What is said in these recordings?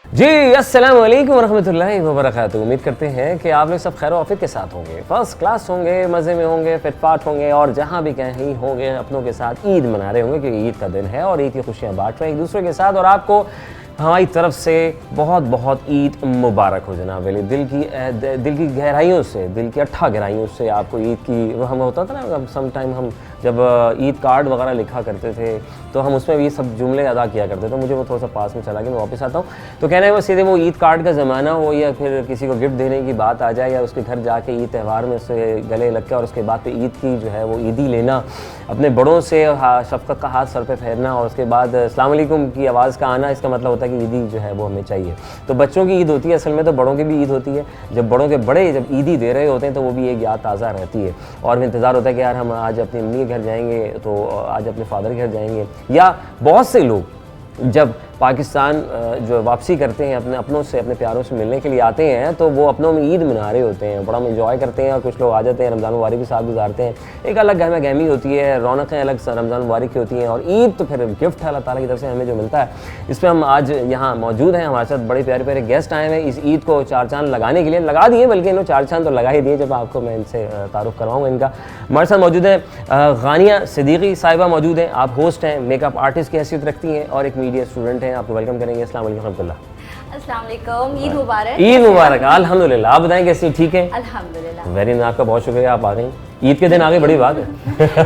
जी अस्सलाम वालेकुम वरहमतुल्लाहि वबरकातुहू। उम्मीद करते हैं कि आप लोग सब खैर ऑफिस के साथ होंगे, फर्स्ट क्लास होंगे, मज़े में होंगे, फिटफाट होंगे और जहाँ भी कहीं होंगे अपनों के साथ ईद मना रहे होंगे क्योंकि ईद का दिन है और ईद की खुशियाँ बांट रहे हैं एक दूसरे के साथ। और आपको हमारी तरफ से बहुत बहुत ईद मुबारक हो जनाब वाली। दिल की गहराइयों से, दिल की अट्ठा गहराइयों से आपको ईद की वो हम होता था ना सम टाइम हम जब ईद कार्ड वगैरह लिखा करते थे तो हम उसमें भी सब जुमले अदा किया करते थे। मुझे वो थोड़ा सा पास में चला गया, मैं वापस आता हूँ। तो कहना है वो सीधे वो ईद कार्ड का ज़माना हो या फिर किसी को गिफ्ट देने की बात आ जाए या उसके घर जाके ईद त्यौहार में उससे गले लग के और उसके बाद फिर ईद की जो है वो ईदी लेना, अपने बड़ों से शफ़क़त का हाथ सर पे फेरना और उसके बाद अस्सलाम वालेकुम की आवाज़ का आना, इसका मतलब होता है कि ईदी जो है वो हमें चाहिए। तो बच्चों की ईद होती है असल में, तो बड़ों की भी ईद होती है। जब बड़ों के बड़े जब ईदी दे रहे होते हैं तो वो भी एक याद ताज़ा रहती है और इंतज़ार होता है कि यार हम आज अपनी अम्मी के घर जाएंगे, तो आज अपने फादर के घर जाएंगे। या बहुत से लोग जब पाकिस्तान जो वापसी करते हैं अपने अपनों से, अपने प्यारों से मिलने के लिए आते हैं तो वो अपनों में ईद मना रहे होते हैं, बड़ा इंजॉय करते हैं और कुछ लोग आ जाते हैं, रमज़ान मुबारक के साथ गुजारते हैं। एक अलग गहमा गहमी होती है, रौनकें अलग रमज़ान मुबारक की होती हैं और ईद तो फिर गिफ्ट है अल्लाह ताला की तरफ से हमें जो मिलता है। इस पर हम आज यहाँ मौजूद हैं, हमारे साथ बड़े प्यारे प्यारे गेस्ट आए हैं इस ईद को चार चांद लगाने के लिए, लगा दिए बल्कि इन्होंने चार चांद तो लगा ही दिए। जब आपको मैं इनसे तारुफ करवाऊँगा इनका। हमारे साथ मौजूद है गानिया सिद्दीकी साहिबा मौजूद हैं, आप होस्ट हैं, मेकअप आर्टिस्ट की हैसियत रखती हैं और एक मीडिया स्टूडेंट हैं। आपको वेलकम करेंगे। अस्सलाम वालेकुम रहमतुल्लाह। अस्सलाम वालेकुम, ईद मुबारक। ईद मुबारक। अल्हम्दुलिल्लाह। आप बताएं कैसी, ठीक है? अल्हम्दुलिल्लाह। वेरी नाइस, आपका बहुत शुक्रिया, आप आ गई। ईद के दिन आ गई, बड़ी बात है।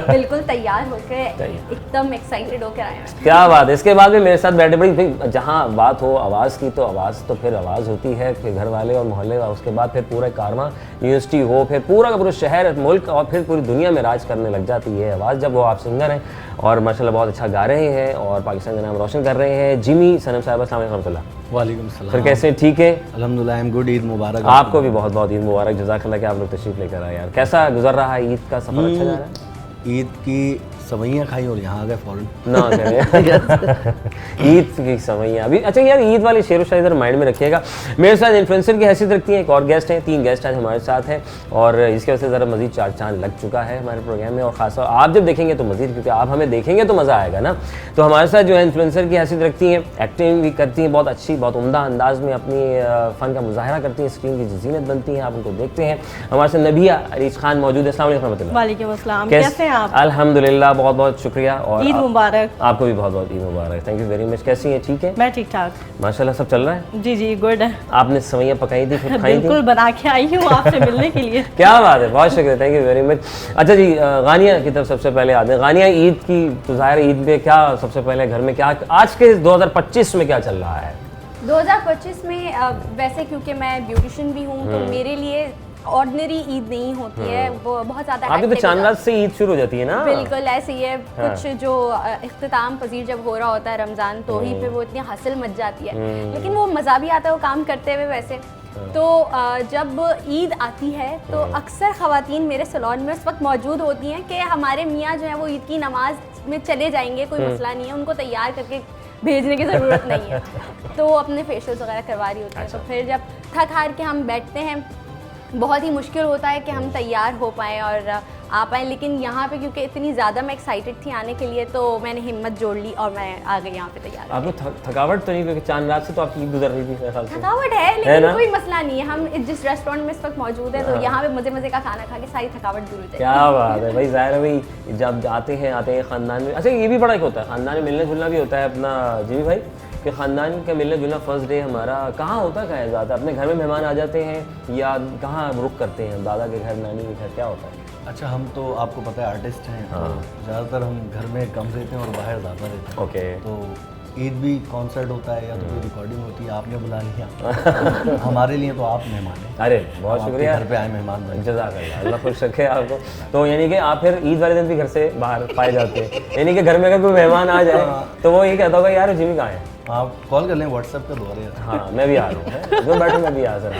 बिल्कुल तैयार होकर एकदम एक्साइटेड होकर आए हैं। क्या बात है। इसके बाद भी मेरे साथ बैठे बड़ी, जहाँ बात हो आवाज़ की तो आवाज़ तो फिर आवाज़ होती है कि घर वाले और मोहल्ले, और उसके बाद फिर पूरा कारवां यूनिवर्सिटी हो, फिर पूरा का पूरा शहर मुल्क और फिर पूरी दुनिया में राज करने लग जाती है आवाज़ जब वो आप सिंगर हैं और माशाल्लाह बहुत अच्छा गा रहे हैं और पाकिस्तान का नाम रोशन कर रहे हैं। जिमी सनम साहिबा, अस्सलाम वालेकुम रहमतुल्लाह। वालेकुम सलाम। फिर कैसे, ठीक है? अल्हम्दुलिल्लाह, आई एम गुड। ईद मुबारक। आपको भी बहुत बहुत ईद मुबारक। जज़ाकल्लाह कि आप लोग तशरीफ़ लेकर आए यार। कैसा गुजर रहा है ईद का सफ़र, अच्छा जा रहा है? ईद की सवैयाँ खाई और यहाँ आ गए फ़ौरन ना करें। ईद की सवैयाँ अभी। अच्छा यार, ईद वाली शेर व शायरी इधर माइंड में रखिएगा। मेरे साथ इन्फ्लुएंसर की हैसियत रखती है एक और गेस्ट हैं, 3 गेस्ट आज हमारे साथ हैं और इसकी वजह से ज़रा मज़ीद चार चांद लग चुका है हमारे प्रोग्राम में। और ख़ासतौर आप जब देखेंगे तो मज़ीद, क्योंकि आप हमें देखेंगे तो मज़ा आएगा ना। तो हमारे साथ जो है इन्फ्लुएंसर की हैसियत रखती हैं, एक्टिंग भी करती हैं बहुत अच्छी, बहुत उम्दा अंदाज़ में अपनी फ़न का मुज़ाहरा करती हैं, स्क्रीन की ज़ीनत बनती हैं, आप उनको देखते हैं। हमारे साथ नबिया अरीज खान मौजूद है। अस्सलाम वालेकुम रहमतुल्लाह। वालेकुम अस्सलाम, कैसे हैं आप? अल्हम्दुलिल्लाह, बहुत बहुत शुक्रिया और ईद मुबारक। आपको भी बहुत बहुत ईद मुबारक। Thank you very much. कैसी हैं, ठीक है? मैं ठीक ठाक, माशाल्लाह सब चल रहा है? जी जी गुड है। आपने सवैयाँ पकाई थी, खुद खाई थी? बिल्कुल बना के आई हूँ आपसे मिलने के लिए। क्या बात है, बहुत शुक्रिया, थैंक यू वेरी मच। अच्छा जी, गानिया की तरफ सबसे पहले आते हैं। गानिया, ईद की तो ज़ाहिर ईद पे क्या सबसे पहले घर में क्या आज के 2025 में क्या चल रहा है? 2025 में वैसे क्योंकि मैं ब्यूटिशियन भी हूँ तो मेरे लिए ऑर्डिनरी ईद नहीं होती है, वो बहुत ज़्यादा अभी तो चांद रात से ईद शुरू हो जाती है ना? बिल्कुल ऐसे ही है। कुछ जो इख्तिताम पजीर जब हो रहा होता है रमज़ान तो ही पे वो इतनी हसल मच जाती है, लेकिन वो मज़ा भी आता है वो काम करते हुए। वैसे तो जब ईद आती है तो अक्सर ख़वातीन मेरे सैलून में उस वक्त मौजूद होती हैं कि हमारे मियाँ जो है वो ईद की नमाज में चले जाएंगे, कोई मसला नहीं है, उनको तैयार करके भेजने की ज़रूरत नहीं है। तो वो अपने फेशियल्स वगैरह करवा रही होती हैं। तो फिर जब थक हार के हम बैठते हैं, बहुत ही मुश्किल होता है कि हम तैयार हो पाएँ और आ पाएँ। लेकिन यहाँ पे क्योंकि इतनी ज़्यादा मैं एक्साइटेड थी आने के लिए तो मैंने हिम्मत जोड़ ली और मैं आ गई यहाँ पे तैयार। आपको थकावट तो नहीं, क्योंकि चांद रात से तो आपकी ईद गुजर रही थी मेरे ख्याल से? थकावट है लेकिन कोई मसला नहीं है। हम जिस रेस्टोरेंट में इस वक्त मौजूद है तो यहाँ पे मज़े मज़े का खाना खा के सारी थकावट दूर हो जाएगी। क्या बात है भाई, ज़ाहिर है भाई जब आते हैं ख़ानदान में। अच्छा ये भी बड़ा एक होता है, ख़ानदान में मिलना जुलना भी होता है अपना जी भाई, कि ख़ानदान का मिलना जुलना फर्स्ट डे हमारा कहाँ होता है ज़्यादा? अपने घर में मेहमान आ जाते हैं या कहाँ रुक करते हैं? दादा के घर, नानी के घर, क्या होता है? अच्छा, हम तो आपको पता है आर्टिस्ट हैं, तो ज़्यादातर हम घर में कम रहते हैं और बाहर ज़्यादा रहते हैं। ओके। तो ईद भी कॉन्सर्ट होता है या तो कोई रिकॉर्डिंग होती है, आपने बुला लिया। हमारे लिए तो आप मेहमान हैं। अरे बहुत शुक्रिया, घर पे आए मेहमान बन। जज़ाकल्लाह, अल्लाह खुश रखे आपको। तो यानी कि आप फिर ईद वाले दिन भी घर से बाहर पाए जाते हैं, यानी कि घर में अगर कोई मेहमान आ जाए तो वो ये कहता होगा यार जिमी कहाँ है? आप कॉल कर लें, व्हाट्सएप पे दो रहे। हाँ मैं भी आ रहा हूँ, जो बैठो मैं भी आ सर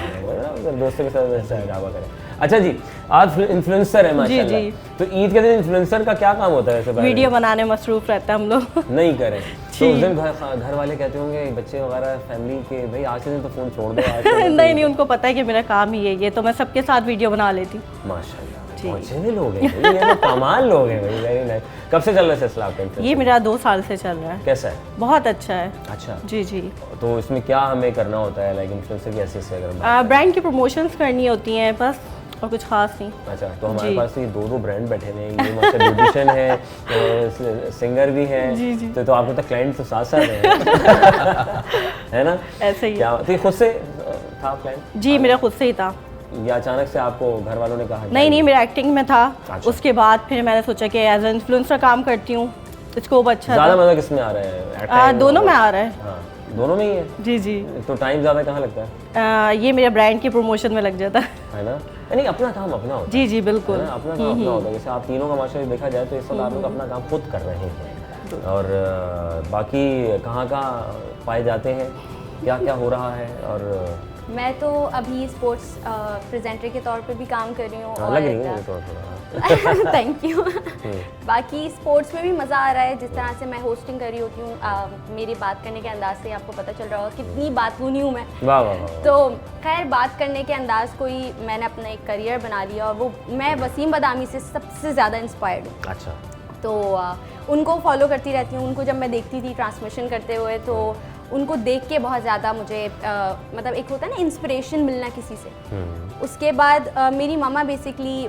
दोस्तों के साथ वैसे गावा करें। अच्छा जी, आप इन्फ्लुएंसर है माशाल्लाह। जी। तो ईद के दिन इन्फ्लुएंसर का क्या काम होता है वैसे? वीडियो बनाने मसरूफ रहता है हम लोग। नहीं करें तो उस दिन घर वाले कहते होंगे, बच्चे वगैरह फैमिली के, भाई आज के दिन तो फ़ोन छोड़ दो आज नहीं नहीं, उनको पता है कि मेरा काम ही है ये, तो मैं सबके साथ वीडियो बना लेती हूँ। माशाल्लाह। पहुंचे भी लोग हैं भाई, ये तो कमाल लोग हैं भाई, वेरी नाइस। कब से चल रहा है सिलसिला आपका इन्फ्लुएंसर? ये मेरा 2 साल से चल रहा है। कैसा है? बहुत अच्छा है। अच्छा, जी जी। तो इसमें क्या हमें करना होता है, लाइक इन्फ्लुएंसर की ऐसे अगर बात ब्रांड की प्रमोशंस करनी होती हैं बस, और कुछ खास नहीं। अच्छा, तो हमारे जी। पास तो ये 2 ब्रांड बैठे हुए हैं, ये मतलब ब्यूटिशियन है तो सिंगर भी है। जी, जी। तो आपको तो क्लाइंट तो साथ साथ हैं है ना? ऐसे ही है। क्या तो ये खुद से था क्लाइंट जी, मेरा खुद से ही था। या अचानक से आपको घर वालों ने कहा? नहीं, मेरा एक्टिंग में था। अच्छा। उसके बाद फिर मैंने सोचा कि एज एन इन्फ्लुएंसर काम करती हूँ, स्कोप अच्छा ज़्यादा था। मज़ा किस में आ रहा है? Acting दोनों में और- आ रहा है। हाँ, दोनों में ही है। जी जी। तो टाइम ज़्यादा कहाँ लगता है? ये मेरे ब्रांड के प्रमोशन में लग जाता है। है ना? नहीं, अपना काम अपना होता है। जी जी, बिल्कुल। है ना? अपना काम अपना होता है। जैसे आप तीनों का माशाल्लाह देखा जाए तो इस वक्त आप लोग अपना काम खुद कर रहे हैं, और बाकी कहाँ पाए जाते हैं, क्या क्या हो रहा है? और मैं तो अभी स्पोर्ट्स प्रेजेंटर के तौर पे भी काम कर रही हूँ। लग रही है थोड़ा थैंक यू। बाकी स्पोर्ट्स में भी मज़ा आ रहा है, जिस तरह से मैं होस्टिंग कर रही होती हूँ। मेरी बात करने के अंदाज से आपको पता चल रहा होगा कितनी बातूनी हूँ मैं। वाह वाह वाह। तो खैर, बात करने के अंदाज को ही मैंने अपना एक करियर बना लिया, और वो मैं वसीम बदामी से सबसे ज़्यादा इंस्पायर्ड हूँ। अच्छा, तो उनको फॉलो करती रहती हूँ। उनको जब मैं देखती थी ट्रांसमिशन करते हुए, तो उनको देख के बहुत ज़्यादा मुझे मतलब एक होता है ना इंस्पिरेशन मिलना किसी से। उसके बाद मेरी मामा बेसिकली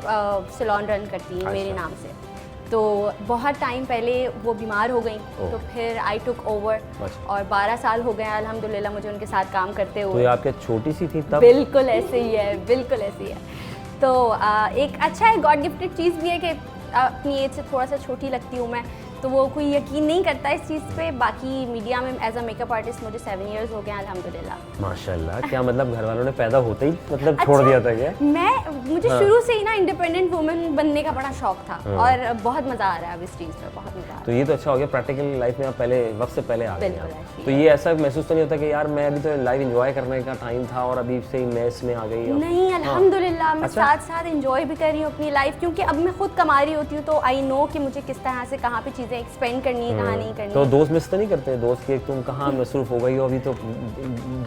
सैलून रन करती है मेरे नाम से। तो बहुत टाइम पहले वो बीमार हो गई, तो फिर आई टुक ओवर, और 12 साल हो गए अल्हम्दुलिल्लाह मुझे उनके साथ काम करते तो हुए। ये आपके छोटी सी थी तब? बिल्कुल ऐसे ही है, बिल्कुल ऐसे ही है। तो एक अच्छा है, गॉड गिफ्टेड चीज़ भी है कि अपनी एज से थोड़ा सा छोटी लगती हूँ मैं, तो वो कोई यकीन नहीं करता इस चीज़ पे। बाकी मीडिया में एज अ मेकअप आर्टिस्ट मुझे 7 इयर्स हो गए हैं अल्हम्दुलिल्लाह। माशाल्लाह। क्या मतलब घर वालों ने पैदा होते ही मतलब छोड़ दिया था क्या? मुझे शुरू से ही ना इंडिपेंडेंट वुमेन बनने का बड़ा शौक था, और बहुत मज़ा आ रहा है अब इस चीज़ पे, बहुत मज़ा आ रहा तो ये तो अच्छा हो गया, प्रैक्टिकल लाइफ में आप पहले वक्त से पहले आ गए बिल्कुल आप। ऐसे ही तो ये ऐसा महसूस तो नहीं होता कि यार मैं अभी तो लाइव एंजॉय करने का टाइम था और अभी से ही मैं इसमें आ गई? है। नहीं, अल्हम्दुलिल्लाह मैं अच्छा। साथ साथ इंजॉय भी कर रही हूँ अपनी लाइफ, क्योंकि अब मैं खुद कमा रही होती हूँ, तो आई नो कि मुझे किस तरह से कहाँ पे चीज़ें एक्सपेंड करनी है, कहाँ नहीं करनी तो है। दोस्त मिस तो नहीं करते? दोस्त के तुम कहाँ मसरूफ हो गई हो, अभी तो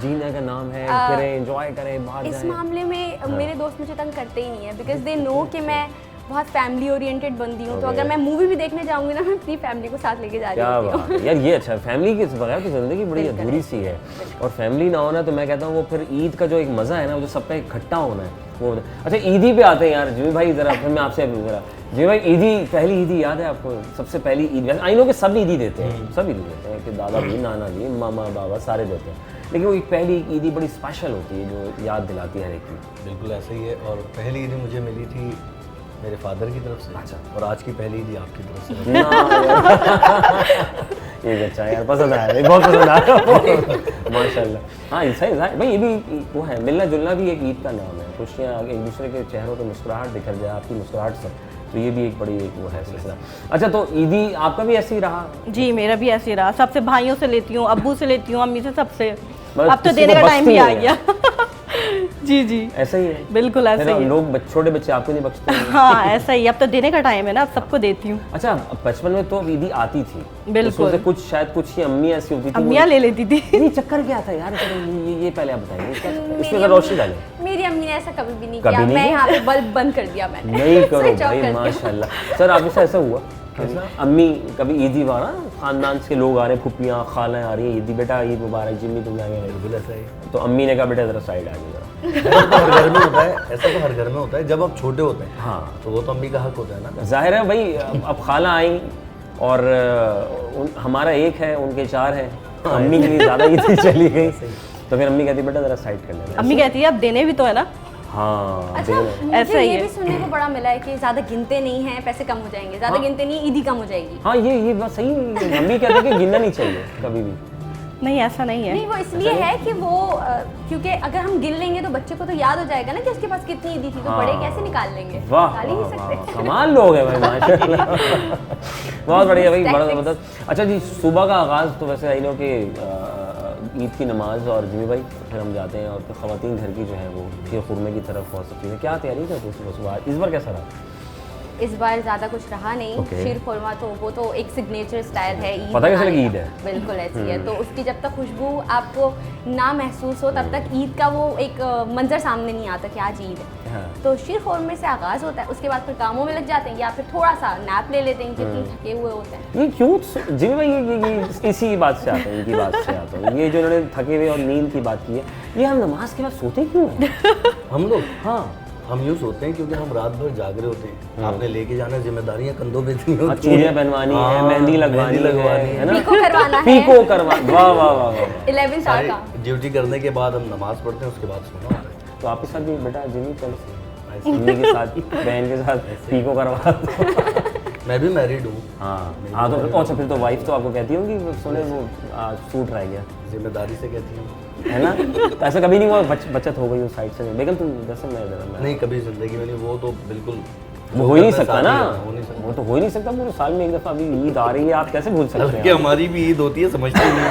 जीने का नाम है, फिरें एंजॉय करें, बाहर इस जाएं। मामले में मेरे दोस्त मुझे तंग करते ही नहीं है, बिकॉज दे नो कि मैं बहुत फैमिली ओरिएंटेड बंदी हूँ। तो अगर मैं मूवी भी देखने जाऊँगी ना, मैं अपनी फैमिली को साथ लेके जा रही क्या होती बात हूँ। है यार, ये अच्छा है। फैमिली के बगैर तो ज़िंदगी बड़ी बिल्कुल। अधूरी सी है, और फैमिली ना होना तो मैं कहता हूँ वो फिर ईद का जो एक मज़ा है ना, वो जो सबका इकट्ठा होना है वो। अच्छा, ईदी पे आते हैं यार जिमी भाई, ज़रा फिर मैं आपसे ज़रा जिमी भाई, ईदी पहली ईदी याद है आपको? सबसे पहली ईद, आई नो कि सब ईदी देते हैं, सब ईदी देते हैं कि दादा भी, नाना भी, मामा बाबा सारे देते हैं, लेकिन वो एक पहली ईदी बड़ी स्पेशल होती है जो याद दिलाती है हर एक की। बिल्कुल ऐसे ही है। और पहली ईदी मुझे मिली थी मेरे फादर की तरफ से। अच्छा। और आज की पहली ईदी आपकी तरफ से। ये अच्छा है यार, पसंद आया भाई, बहुत पसंद आया माशाल्लाह। हाँ, सही है भाई, ये भी वो है, मिलना जुलना भी एक ईद का नाम है। खुशियाँ एक दूसरे के चेहरों पे मुस्कुराहट दिखर जाए, आपकी मुस्कुराहट से, तो ये भी एक बड़ी एक वो है सिलसिला। अच्छा, तो ईदी आपका भी ऐसे ही रहा? जी, मेरा भी ऐसे ही रहा। सबसे भाइयों से लेती हूँ, अब्बू से लेती हूँ, अम्मी से, सबसे। मतलब अब तो किसी देने को का टाइम बख्शती भी आ नहीं गया। जी जी, ऐसा ही है, बिल्कुल ऐसा फिर ही है। लोग छोटे बच्चे आपको नहीं बख्शते हैं। हाँ, ऐसा ही, अब तो देने का टाइम है ना, अब सबको देती हूँ। अच्छा, बचपन में तो ईदी आती थी बिल्कुल। उसमें से कुछ शायद कुछ ही अम्मी ऐसी होती थी, अम्मियाँ ले लेती थी। नहीं चक्कर क्या था यार? ये पहले आप बताइए, इसमें मेरी जरा रोशनी डालें। मेरी अम्मी ने ऐसा कभी भी नहीं कभी किया। नहीं मैं किया? यहाँ पे बल्ब बंद कर दिया मैंने। नहीं करो Switch off भाई, कर दिया। माशाल्लाह। सर आपके साथ ऐसा हुआ? अम्मी कभी ईदी वाला खानदान से लोग आ रहे हैं, फुप्पियाँ खालाएं आ रही हैं, ईदी बेटा ईद मुबारक, जिम्मी तुम आ गए। बिल्कुल ऐसा ही। तो अम्मी ने कहा बेटा जरा साइड आ गई जरा। ऐसा तो हर घर में होता है, ऐसा तो हर घर में होता है जब आप छोटे होते हैं। हाँ, तो वो तो अम्मी का हक होता है ना। जाहिर है भाई, अब खाला आई और हमारा एक है, उनके 4 हैं, तो अम्मी के लिए ज़्यादा ईदी चली गई, तो फिर अम्मी कहती बेटा जरा साइड कर लेना। अम्मी कहती है अब देने भी तो है ना। हाँ, अच्छा, देना। ऐसा मुझे ही ये है। भी सुनने को बड़ा मिला है कि ज़्यादा गिनते नहीं हैं, पैसे कम हो जाएंगे। ज़्यादा गिनते नहीं, ईदी कम हो जाएगी। हाँ, ये बात सही है। अम्मी कहते हैं कि गिनना नहीं चाहिए कभी भी। नहीं, ऐसा नहीं है। नहीं, वो इसलिए है कि वो क्योंकि अगर हम गिन लेंगे तो बच्चे को तो याद हो जाएगा ना कि उसके पास कितनी ईदी थी, तो बड़े कैसे निकाल लेंगे? वाह निकाल ही नहीं वाह, सकते। वाह, कमाल लोग हैं भाई माशाल्लाह। बहुत बढ़िया भाई, बड़ा ज़बरदस्त। अच्छा जी, सुबह का आगाज़ तो वैसे आई नो कि ईद की नमाज और जिमी भाई फिर हम जाते हैं और फिर ख़वातीन घर की जो है वो खीर खुरमे की तरफ और सब चीज़ें क्या तैयारी करती है सुबह सुबह? इस बार कैसा रहा? इस बार ज़्यादा कुछ रहा नहीं। Okay. शीर खुरमा तो वो तो एक सिग्नेचर स्टाइल है ईद पता कैसे मनाने लगी का। ईद है? बिल्कुल ऐसी है। तो उसकी जब तक खुशबू आपको ना महसूस हो तब तक ईद का वो एक मंजर सामने नहीं आता कि आज ईद है। हाँ। तो शीर खुरमे से आगाज़ होता है, उसके बाद फिर कामों में लग जाते हैं या फिर थोड़ा सा नैप ले लेते हैं क्योंकि थके हुए होते हैं। ये क्यों जिमी भाई ये इसी बात से आते हैं, इनकी बात से आते हैं। ये जो इन्होंने थके हुए और नींद की बात की है, ये हम नमाज के बाद सोते क्यों हैं? हम लोग हाँ हम यूँ सोते हैं क्योंकि हम रात भर जाग रहे होते हैं। आपने लेके जाना, जिम्मेदारियां कंधों पे इतनी होती हैं। चूड़ियाँ पहनवानी है, मेहंदी लगवानी है ना, पीको करवाना है, पीको करवा, वाह वाह वाह वाह। 11 साल का। ड्यूटी करने के बाद हम नमाज पढ़ते हैं, उसके बाद सोना होता है। तो आपके साथ भी बेटा जिमी चल मम्मी के साथ बहन के साथ पीको करवा दो। मैं भी मैरिड हूँ। हाँ तो अच्छा, फिर तो वाइफ तो आपको कहती होंगी सुने वो सूट रह गया, जिम्मेदारी से कहती हूँ। है ना। तो ऐसा कभी नहीं हुआ बचत हो गई उस साइड से? बेगम तुम दरअसल मैं नहीं, कभी जिंदगी में नहीं। वो तो बिल्कुल वो हो ही नहीं सकता ना, हो नहीं सकता। वो तो हो ही नहीं सकता। पूरे साल में एक दफ़ा अभी ईद आ रही है, आप कैसे भूल सकते कि हैं? हमारी भी ईद होती है, समझते ही नहीं।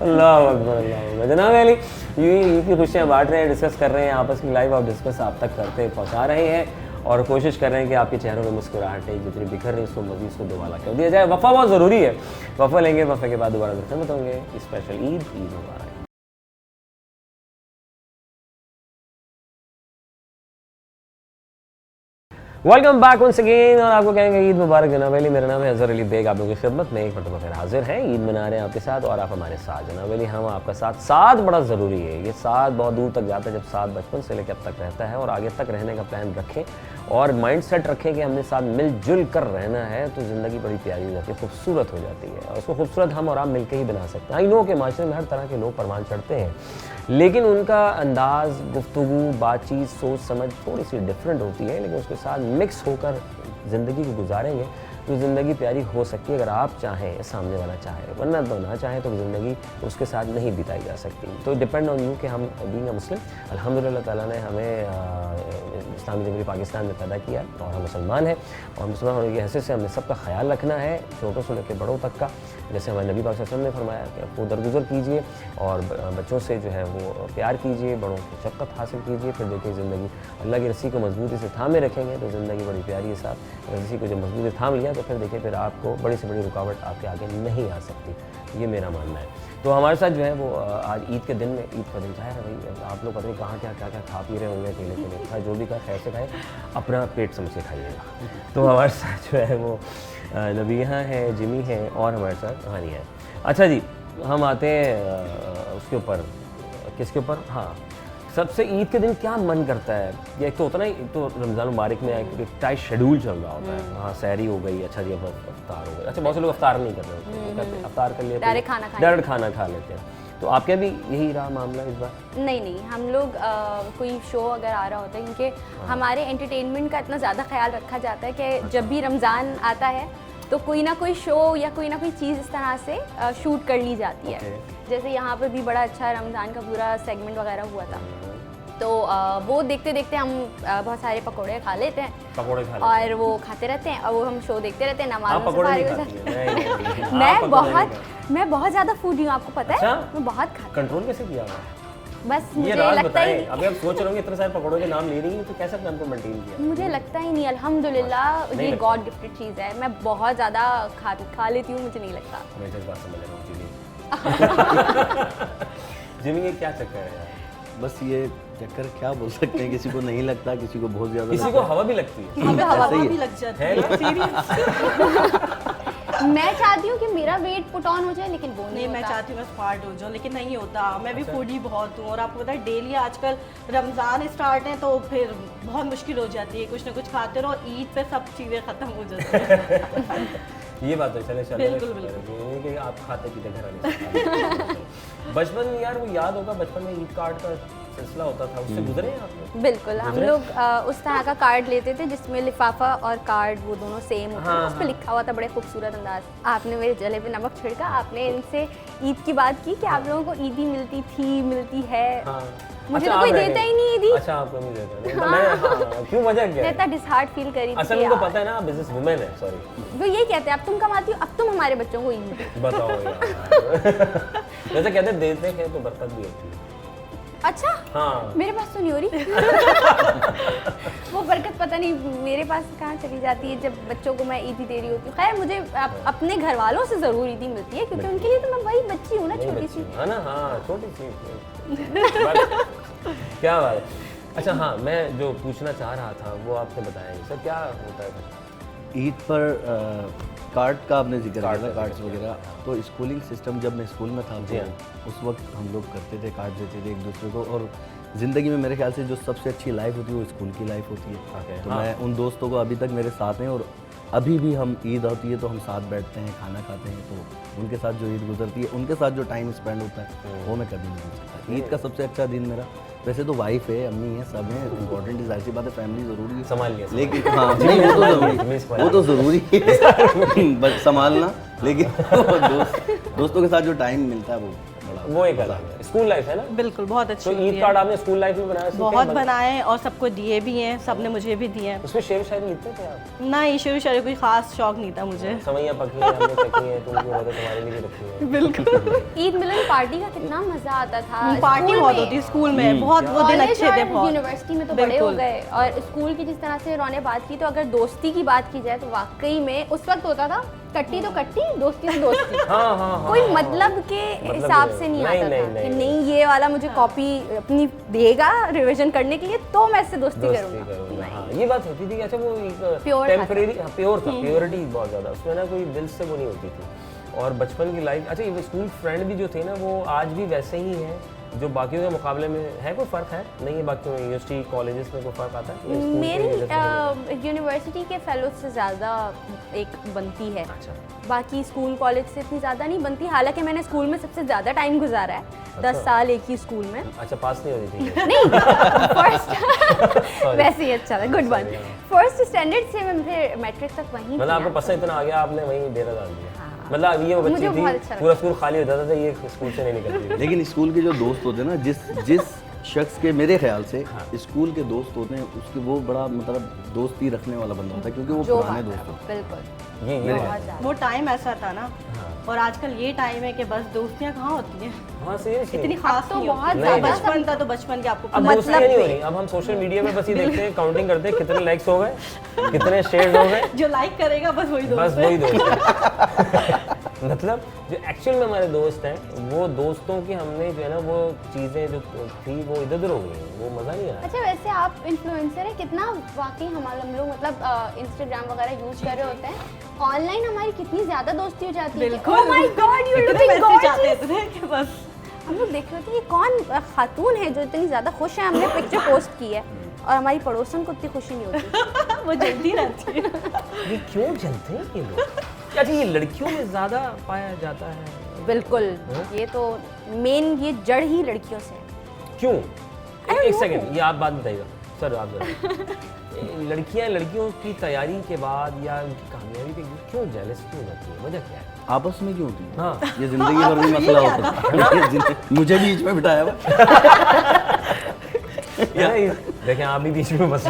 अल्लाह अकबर अल्लाह अकबर। जनाब अली ये ईद की खुशियाँ बांट रहे हैं, डिस्कस कर रहे हैं आपस में, लाइव आप डिस्कस आप तक करते पहुँचा रहे हैं और कोशिश कर रहे हैं कि आपके चेहरों में मुस्कुराहटें जितनी बिखर रही उसको मज़ीद उसको दोबारा कर दिया जाए। वफ़ा बहुत ज़रूरी है। वफ़ा लेंगे, वफ़े के बाद दोबारा फिर बताऊँगे स्पेशल ईद मुबारक। वेलकम बैक वंस अगेन, और आपको कहेंगे ईद मुबारक जनाब अली। मेरा नाम है अजहर अली बेग, आप लोगों की खिदमत में एक मरतबा फिर हाजिर हैं। ईद मना रहे हैं आपके साथ और आप हमारे साथ। जनाब अली हम आपका साथ बड़ा ज़रूरी है। ये साथ बहुत दूर तक जाता है, जब साथ बचपन से लेकर अब तक रहता है और आगे तक रहने का प्लान रखें और माइंड सेट रखें कि हमने साथ मिलजुल कर रहना है, तो ज़िंदगी बड़ी प्यारी हो जाती है, खूबसूरत हो जाती है और उसको खूबसूरत हम और आप मिलकर ही बना सकते हैं। आई नो कि माशरे में हर तरह के लोग परवान चढ़ते हैं, लेकिन उनका अंदाज़, गुफ्तगू, बातचीत, सोच समझ थोड़ी सी डिफरेंट होती है, लेकिन उसके साथ मिक्स होकर ज़िंदगी को गुजारेंगे तो ज़िंदगी प्यारी हो सकती है, अगर आप चाहें, सामने वाला चाहे, वरना तो ना चाहे तो ज़िंदगी उसके साथ नहीं बिताई जा सकती। तो डिपेंड ऑन यू कि हम बीइंग अ मुस्लिम, अल्हम्दुलिल्लाह ताला ने हमें इस्लामी जमहूरियत पाकिस्तान में पैदा किया और हम मुसलमान हैं और मुसलमान होने की हैसियत से हमें सबका ख्याल रखना है, छोटों से लेकर बड़ों तक का। जैसे हमारे नबी पाक सल्लल्लाहु अलैहि वसल्लम ने फरमाया कि आपको दरगुजर कीजिए और बच्चों से जो है वो प्यार कीजिए, बड़ों की शफ़क़त हासिल कीजिए। फिर देखिए ज़िंदगी अल्लाह की रस्सी को मजबूती से थामे रखेंगे तो ज़िंदगी बड़ी प्यारी है। साथ रस्सी को जब मजबूती थाम लिया तो फिर देखिए फिर आपको बड़ी से बड़ी रुकावट आपके आगे नहीं आ सकती। ये मेरा मानना है। तो हमारे साथ जो है वो आज ईद के दिन में, ईद का दिन चाहे भाई आप लोग पता नहीं कहाँ क्या खा पी रहे होंगे, अकेले के लिए जो भी का खैर से खाए, अपना पेट समझ के खाइएगा। तो हमारे साथ जो है वो नबीहा है, जिमी है और हमारे साथ हानी है। अच्छा जी, हम आते हैं उसके ऊपर, किसके ऊपर? हाँ, सबसे ईद के दिन क्या मन करता है? ये एक तो होता है ना, एक तो रमज़ान मुबारक में एक टाइट शेड्यूल चल रहा होता है। हाँ, सहरी हो गई, अच्छा जी अब अफ्तार हो गई। अच्छा बहुत से लोग अफ्तार नहीं कर रहे होते, अफ्तार कर लिया डायरेक्ट खाना खा लेते हैं। तो आपके भी यही रहा मामला इस बार? नहीं, हम लोग कोई शो अगर आ रहा होता है, क्योंकि हमारे एंटरटेनमेंट का इतना ज़्यादा ख्याल रखा जाता है कि जब भी रमज़ान आता है तो कोई ना कोई शो या कोई ना कोई चीज़ इस तरह से शूट कर ली जाती है। जैसे यहाँ पर भी बड़ा अच्छा रमज़ान का पूरा सेगमेंट वगैरह हुआ था, तो वो देखते देखते हम बहुत सारे पकौड़े खा लेते हैं और वो खाते रहते हैं और वो हम शो देखते रहते हैं। नमाज़ों से फारिग हो जाते हैं। मैं बहुत ज़्यादा फूडी हूँ, आपको पता है। मैं बहुत खाती हूँ। कंट्रोल कैसे किया हुआ? बस ये मुझे राज लगता ही बताएं। अभी आप सोच रहे होंगे इतने सारे पकौड़ों के नाम ले रही हैं, तो कैसे अपने आप को मेंटेन किया? मुझे लगता ही नहीं, अल्हम्दुलिल्लाह ये गॉड गिफ्टेड चीज़ है। मैं बहुत ज़्यादा खा लेती हूँ, मुझे नहीं लगता। मैं इस बात समझ रहा हूँ जिमी ये क्या चक्कर है यार? बस ये चक्कर क्या बोल सकते हैं, किसी को नहीं लगता, किसी को बहुत ज़्यादा किसी को हवा भी लगती है। हमें हवा ऐसे ही भी लग जाती है, सीरियस। मैं चाहती हूँ कि मेरा वेट पुट ऑन हो जाए, लेकिन वो नहीं, मैं होता। चाहती हूँ मैं स्मार्ट हो जाऊँ, लेकिन नहीं होता। मैं भी फूडी बहुत हूँ और आपको पता है डेली आजकल रमज़ान स्टार्ट है तो फिर बहुत मुश्किल हो जाती है, कुछ ना कुछ खाते रहो, ईद पे सब चीज़ें ख़त्म हो जाती हैं। ये बात है। चले बिल्कुल। कि आप खाते पीते घर आने बचपन में यार वो याद होगा, बचपन में ईद कार्ड का सिलसिला होता था, उससे गुजरे हैं आप लोग? बिल्कुल, हम लोग उस तरह का कार्ड लेते थे जिसमें लिफाफा और कार्ड वो दोनों सेम होते थे। उस पर लिखा हुआ था बड़े खूबसूरत अंदाज। आपने मेरे जले पे नमक छिड़का, आपने इनसे ईद की बात की कि आप लोगों को ईदी मिलती थी, मिलती है। मुझे अच्छा, तो कोई आप रह देता गए। ही नहीं ईदी। अच्छा, आपको नहीं देता। मैं क्यों मजाक किया? मैं इतना डिसहार्ट फील करी थी। असल में उनको पता है ना, बिजनेस वुमेन है। सॉरी, वो यही कहते हैं अब तुम कमाती हो, अब तुम हमारे बच्चों को ईद दो। बताओ यार। जैसे कहते हैं देते हैं तो बरकत भी होती है। अच्छा हाँ मेरे पास तो नहीं हो रही वो बरकत पता नहीं मेरे पास कहाँ चली जाती है जब बच्चों को मैं ईदी दे रही होती हूँ। खैर मुझे अपने घर वालों से ज़रूर ईदी मिलती है क्योंकि उनके लिए तो मैं वही बच्ची हूँ ना, नहीं छोटी बच्ची, सी। है ना, हाँ छोटी सी क्या बात है। अच्छा हाँ, मैं जो पूछना चाह रहा था वो आपने बताया नहीं सर, क्या होता है फिर? ईद पर कार्ड का आपने जिक्र किया था, कार्ड्स कार्ड वगैरह। तो स्कूलिंग सिस्टम जब मैं स्कूल में था जी तो हाँ। उस वक्त हम लोग करते थे, कार्ड देते थे एक दूसरे को। और ज़िंदगी में मेरे ख्याल से जो सबसे अच्छी लाइफ होती है वो स्कूल की लाइफ होती है। Okay, तो हाँ। मैं उन दोस्तों को अभी तक मेरे साथ हैं, और अभी भी हम ईद होती है तो हम साथ बैठते हैं, खाना खाते हैं। तो उनके साथ जो ईद गुजरती है, उनके साथ जो टाइम स्पेंड होता है वो मैं कभी नहीं भूल सकता। ईद का सबसे अच्छा दिन मेरा, वैसे तो वाइफ है, अम्मी है, सब है, इम्पोर्टेंट है, ऐसी बात है, फैमिली ज़रूरी है, संभाल लिया, लेकिन हाँ नहीं वो तो ज़रूरी, वो तो ज़रूरी है बस संभालना। लेकिन दोस्तों के साथ जो टाइम मिलता है वो बड़ा वो एक अलग है, स्कूल लाइफ है ना। बिल्कुल बहुत तो अच्छी ईद होती है। कार्ड आपने स्कूल लाइफ में बनाया? सीखे बहुत बन- बनाए और सबको दिए भी हैं, सबने मुझे भी दिए हैं। उसमें शेर शायरी लिखते थे आप? ना ईश्वर शरीफ कोई खास शौक नहीं था मुझे। समैया पकी है, हमने चकी है, तुम क्यों रहते, तुम्हारे लिए भी रखी है। बिल्कुल ईद मिलन पार्टी का कितना मजा आता था। पार्टी स्कूल बहुत में। होती स्कूल में, बहुत वो दिन कॉलेज अच्छे थे और बहुत। यूनिवर्सिटी में तो बड़े हो बिल्कुल। गए, और स्कूल की जिस तरह से उन्होंने बात की, तो अगर दोस्ती की बात की जाए तो वाकई में उस वक्त होता था कट्टी तो कट्टी, दोस्ती तो दोस्ती। हाँ हाँ हाँ, कोई हाँ, मतलब के हिसाब से नहीं आता था कि नहीं ये वाला मुझे कॉपी अपनी देगा रिवीजन करने के लिए तो मैं इससे दोस्ती दोस्ती करूंगा। करूंगा। हाँ ये बात होती थी कि अच्छा वो Pure टेम्परेरी, प्योर था, प्योरिटी बहुत ज़्यादा उसमें ना, कोई दिल से वो नहीं होती थी। और बचपन की लाइफ, अच्छा ये स्कूल फ्रेंड भी जो थे ना वो आज भी वैसे ही हैं जो बाकियों के मुकाबले में है? कोई फ़र्क है? नहीं है बाकी यूनिवर्सिटी कॉलेजेस में कोई फ़र्क आता है? या स्कूल के मेरी जैसे नहीं? यूनिवर्सिटी के फेलो से ज़्यादा एक बनती है, अच्छा बाकी स्कूल कॉलेज से इतनी ज़्यादा नहीं बनती। हालांकि मैंने स्कूल में सबसे ज़्यादा टाइम गुजारा है, 10 साल एक ही स्कूल में। अच्छा पास नहीं होती थी? नहीं फर्स्ट वैसे ही अच्छा था, गुड वन। फर्स्ट स्टैंडर्ड से मैं फिर मैट्रिक तक वहीं मतलब आपको किया। पसंद इतना आ गया आपने वहीं डेरा डाल दिया? हाँ। मतलब ये वो बच्ची मुझे थी बहुत अच्छा पूरा स्कूल खाली होता था, ये स्कूल से नहीं निकलती थी। लेकिन स्कूल के जो दोस्त होते हैं ना, जिस शख्स के मेरे ख्याल से स्कूल के दोस्त होते हैं, उसके वो बड़ा मतलब दोस्ती रखने वाला बंदा होता है, क्योंकि वो जो पुराने बात दोस्त है, होते हैं। बिल्कुल ये बहुत बात है। ज़्यादा। वो टाइम ऐसा था ना, और आजकल ये टाइम है कि बस दोस्तियां कहाँ होती हैं, हाँ सीरियसली इतनी खास तो नहीं बहुत होती। ज़्यादा बचपन था तो बचपन के आपको अब पता दोस्तियाँ नहीं हो रही। अब हम सोशल मीडिया में बस ये देखते हैं, काउंटिंग करते हैं कितने लाइक्स हो गए, कितने शेयर्स हो गए, जो लाइक करेगा बस वही बस दोस्त है। वही दोस्त है। मतलब जो एक्चुअल में हमारे दोस्त हैं वो दोस्तों की हमने जो है ना वो चीज़ें जो थी वो इधर उधर हो गई, वो मज़ा नहीं आया। अच्छा वैसे आप इन्फ्लुएंसर हैं, कितना वाकई हम लोग मतलब इंस्टाग्राम वगैरह यूज कर रहे होते हैं, ऑनलाइन हमारी कितनी ज्यादा दोस्ती हो जाती है। बिल्कुल। ओह माय गॉड यू इतने लुकिंग मैसेज आते गॉर्जियस। थे कि बस हम लोग देख रहे होते हैं ये कौन खातून है जो इतनी ज्यादा खुश है, हमने पिक्चर पोस्ट की है, और हमारी पड़ोसन को इतनी खुशी नहीं होती। वो जल्दी रहती है। ये क्यों जलते हैं ये लोग? अच्छा ये लड़कियों में ज़्यादा पाया जाता है? बिल्कुल, ये तो मेन ये जड़ ही लड़कियों से है। क्यों? don't एक know. सेकंड, ये आप बात बताइएगा सर, आप जरा लड़कियों की तैयारी के बाद या उनकी कामयाबी पे क्यों जेलस क्यों हो जाती है? वजह क्या है? आपस में क्यों होती है? हाँ ये जिंदगी भर भी मसला होता है। मुझे बीच में बिठाया हुआ। देखें आप भी बीच में फंसे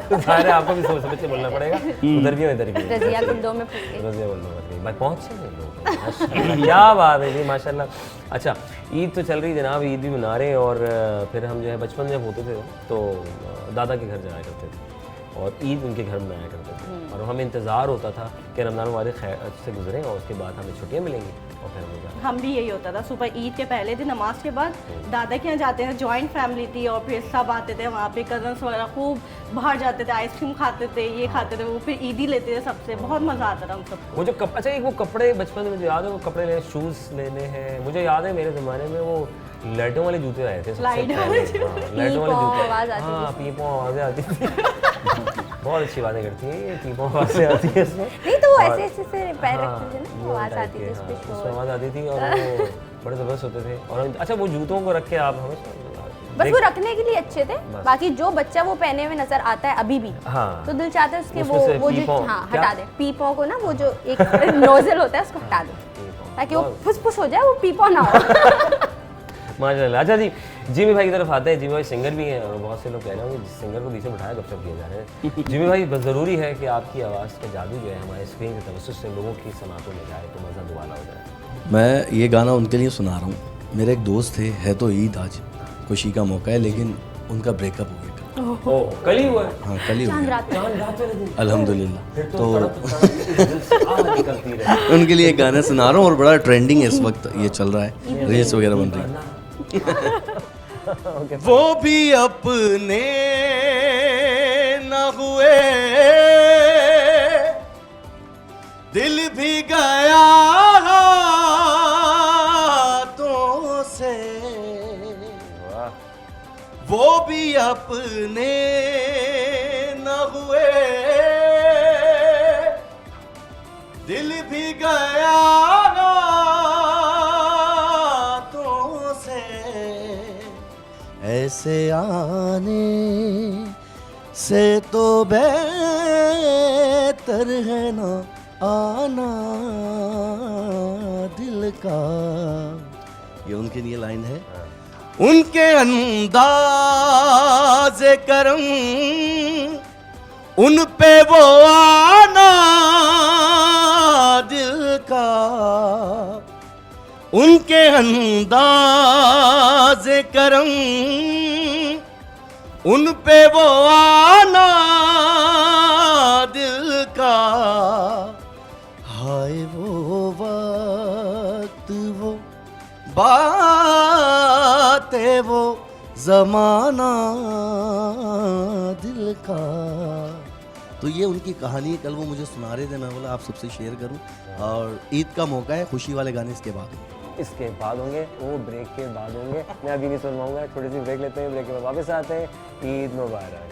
तो सारे आपको भी सोच समझ के बोलना पड़ेगा, उधर भी हो इधर भी हो। रजिया गुंडों में फंस गई। रजिया बोलना पड़ गई, भाई पहुँचे हैं लोग, माशाल्लाह, क्या बात है जी माशाल्लाह। अच्छा ईद तो चल रही जनाब, ईद भी मना रहे, और फिर हम जो है बचपन जब होते थे तो दादा के घर जाया करते थे और ईद उनके घर मनाया करते थे, और हमें इंतज़ार होता था कि रमज़ान वाले खैर से गुजरें और उसके बाद हमें छुट्टियाँ मिलेंगी और फिर हम जाएं। हम भी यही होता था, सुबह ईद के पहले दिन नमाज के बाद दादा के यहाँ जाते थे, जॉइंट फैमिली थी और फिर सब आते थे वहाँ पे, कजन्स वगैरह खूब बाहर जाते थे, आइसक्रीम खाते थे, ये खाते थे, वो फिर ईदी लेते थे सबसे, बहुत मज़ा आता था हम सबको। वो जो अच्छा एक वो कपड़े बचपन में मुझे याद है, वो कपड़े लेने, शूज़ लेने हैं, मुझे याद है मेरे ज़माने में वो लाइटों वाले जूते आए थे सबसे लाइट पहले। वाले हाँ, लाइटों वाले पीपों जूते, आवाज़ आती थी हाँ पीपों आवाज़ें आती थी। बहुत अच्छी बातें करती है ये, पीपों आवाज़ें आती है इसमें। नहीं तो वो और- ऐसे ऐसे से पैर हाँ, रखते थे ना, वो आवाज़ टाइप आती के, थी उस हाँ, पे उसमें शोर। आवाज़ आती थी और वो बड़े ज़बरदस्त होते थे। और अच्छा वो जूतों को रख के आप हमेशा बस वो रखने के लिए अच्छे थे, बस। बाकी जो बच्चा वो पहने हुए नजर आता है अभी भी, हाँ। तो दिल चाहता है उसके उसमें से वो जो पीपों, हाँ क्या? हटा दे, पीपों को ना, वो जो एक नोजल होता है उसको हटा दो ताकि वो फुस फुस हो जाए, वो पीपो ना हो। माशाल्लाह। अच्छा जी जिमी भाई की तरफ आते हैं। जिमी भाई सिंगर भी हैं और बहुत से लोग कह रहे होंगे जिस सिंगर को पीछे बिठाया गपशप किए जा रहे हैं। जिमी भाई बस ज़रूरी है कि आपकी आवाज़ का जादू जो है हमारे स्क्रीन के तवज्जुह से लोगों की समातों में जाए तो मज़ा दुबाला हो जाए। मैं ये गाना उनके लिए सुना रहा हूँ। मेरे एक दोस्त थे, है तो ईद आज, खुशी का मौका है, लेकिन उनका ब्रेकअप हो गया। ओ कल ही हुआ है? हाँ कल ही हो गया चांद रात वाले दिन? अल्हम्दुलिल्लाह। फिर तो दिल से आग निकलती रहे। उनके लिए एक गाना सुना रहा हूँ और बड़ा ट्रेंडिंग है इस वक्त, ये चल रहा है, रील्स वगैरह बन रही है। वो भी अपने न हुए, दिल भी गया हाथों से, वो भी अपने न हुए, दिल भी गया हाथों से, ऐसे आने से तो बेहतर है ना आना दिल का। ये उनके लिए लाइन है। उनके अंदाज़ करम, उन पे वो आना दिल का, उनके अंदाज़ करम, उन पे वो आना दिल का। हाय वो वक्त, वो बातें, वो ज़माना दिल का। तो ये उनकी कहानी है, कल वो मुझे सुना रहे थे, मैं बोला आप सबसे शेयर करूं। और ईद का मौका है, खुशी वाले गाने इसके बाद इसके बाद होंगे, वो ब्रेक के बाद होंगे। मैं अभी नहीं सुनवाऊंगा, थोड़ी सी ब्रेक लेते हैं, ब्रेक के बाद वापस आते हैं। ईद मुबारक।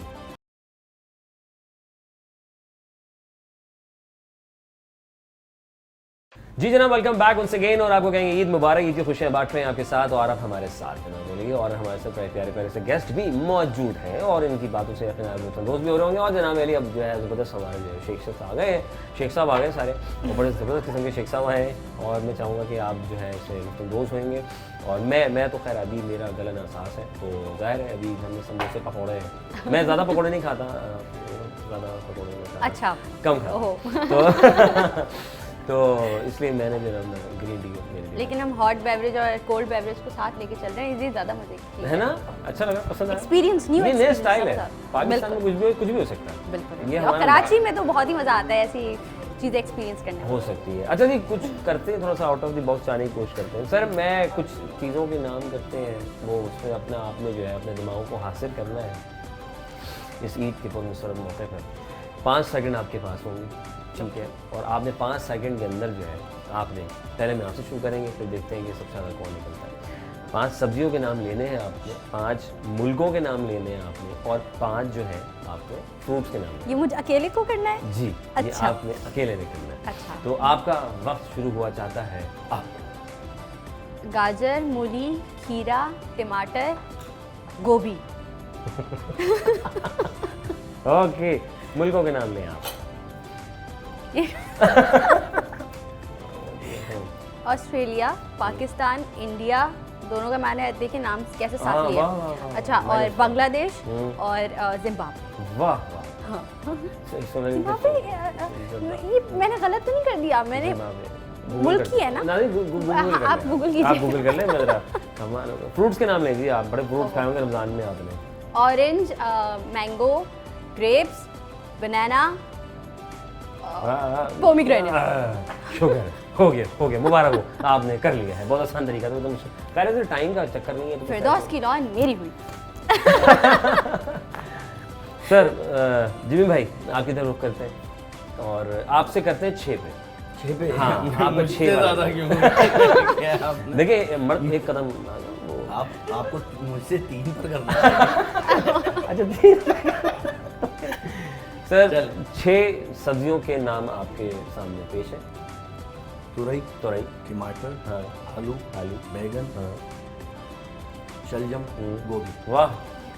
जी जनाब, वेलकम बैक वंस अगेन। और आपको कहेंगे ईद मुबारक, ईद की खुशियाँ बांट रहे हैं आपके साथ, और आप हमारे साथ जनाब बोलिए। और हमारे साथ प्यारे प्यारे से गेस्ट भी मौजूद हैं, और इनकी बातों से रोज़ भी हो रहे होंगे। और जनाब अली अब जो है ज़बरदस्त हमारे जो है शेख साहब आ गए हैं, शेख साहब आ गए सारे, और बड़े ज़बरदस्त किस्म के शेख साहब आए हैं। और मैं चाहूँगा कि आप जो है इससे रोज़ होंगे। और मैं तो खैर अभी मेरा गला नासास है, तो ज़ाहिर है अभी हमने समोसे पकौड़े हैं, मैं ज़्यादा पकौड़े नहीं खाता, ज़्यादा पकौड़े नहीं खाता, अच्छा कम खाता तो इसलिए मैंने जो ग्रीन टी लेकिन हम हॉट बेवरेज और कोल्ड बेवरेज को साथ लेके चल रहे हैं, ये ज़्यादा मजे की है ना। अच्छा लगा, पसंद आया। एक्सपीरियंस न्यू नया स्टाइल है, पाकिस्तान में कुछ भी हो सकता है। बिल्कुल, ये और हमारा कराची में तो बहुत ही मज़ा आता है ऐसी चीज़ें एक्सपीरियंस करने में। हो सकती है। अच्छा जी, कुछ करते हैं, थोड़ा सा आउट ऑफ द बॉक्स जाने की कोशिश करते हैं। सर मैं कुछ चीज़ों के नाम करते हैं, वो उसमें अपना आपने जो है अपने दिमाग को हासिल करना है इस ईद के पुरमसरत मौके पर। 5 सेकंड आपके पास होंगे, ठीक है, और आपने 5 सेकंड के अंदर जो है आपने, पहले मैं आपसे शुरू करेंगे, फिर देखते हैं कि सबसे ज़्यादा कौन निकलता है। 5 सब्जियों के नाम लेने हैं आपने, 5 मुल्कों के नाम लेने हैं आपने, और 5 जो है आपने फ्रूट्स के नाम लेने। ये मुझे अकेले को करना है जी, अच्छा। ये आपने अकेले नहीं करना है। अच्छा। तो आपका वक्त शुरू हुआ चाहता है अब। गाजर, मूली, खीरा, टमाटर, गोभी। ओके, मुल्कों के नाम लें आप। ऑस्ट्रेलिया, पाकिस्तान, इंडिया, दोनों का मैंने देखिए नाम कैसे हाँ, साथ लिया। वाह, वाह, वाह, अच्छा, और बांग्लादेश और जिम्बाब्वे। वाह वाह, हाँ। जिम्बाब्वे, जिम्बाब्वे, ये मैंने गलत तो नहीं कर दिया, मैंने मुल्क ही है ना? नहीं, आप गूगल कीजिए। आप गूगल कर लें, मैं जरा कमाल होगा। फ्रूट्स के नाम लीजिए आप, बड़े फ्रूट्स खाए होंगे रमजान में आपने। ऑरेंज, मैंगो, ग्रेप्स, बनाना, पोमीग्रेनेट। शुगर, हो गया, मुबारक हो, आपने कर लिया है, बहुत आसान तरीका था। तो कह रहे थे टाइम का चक्कर नहीं है। फिरदौस की लॉन मेरी हुई। सर जिमी भाई आपकी तरफ रुख करते हैं, और आपसे करते हैं 6 पे। 6 पे? हाँ, आपको 6 ज़्यादा क्यों? देखिए मर्द एक कदम आपको मुझसे 3 पर करना है। अच्छा 3 सर 6 सब्जियों के नाम आपके सामने पेश है। तुरई, टमाटर, हाँ, आलू, बैगन, हाँ, शलजम, गोभी। वाह,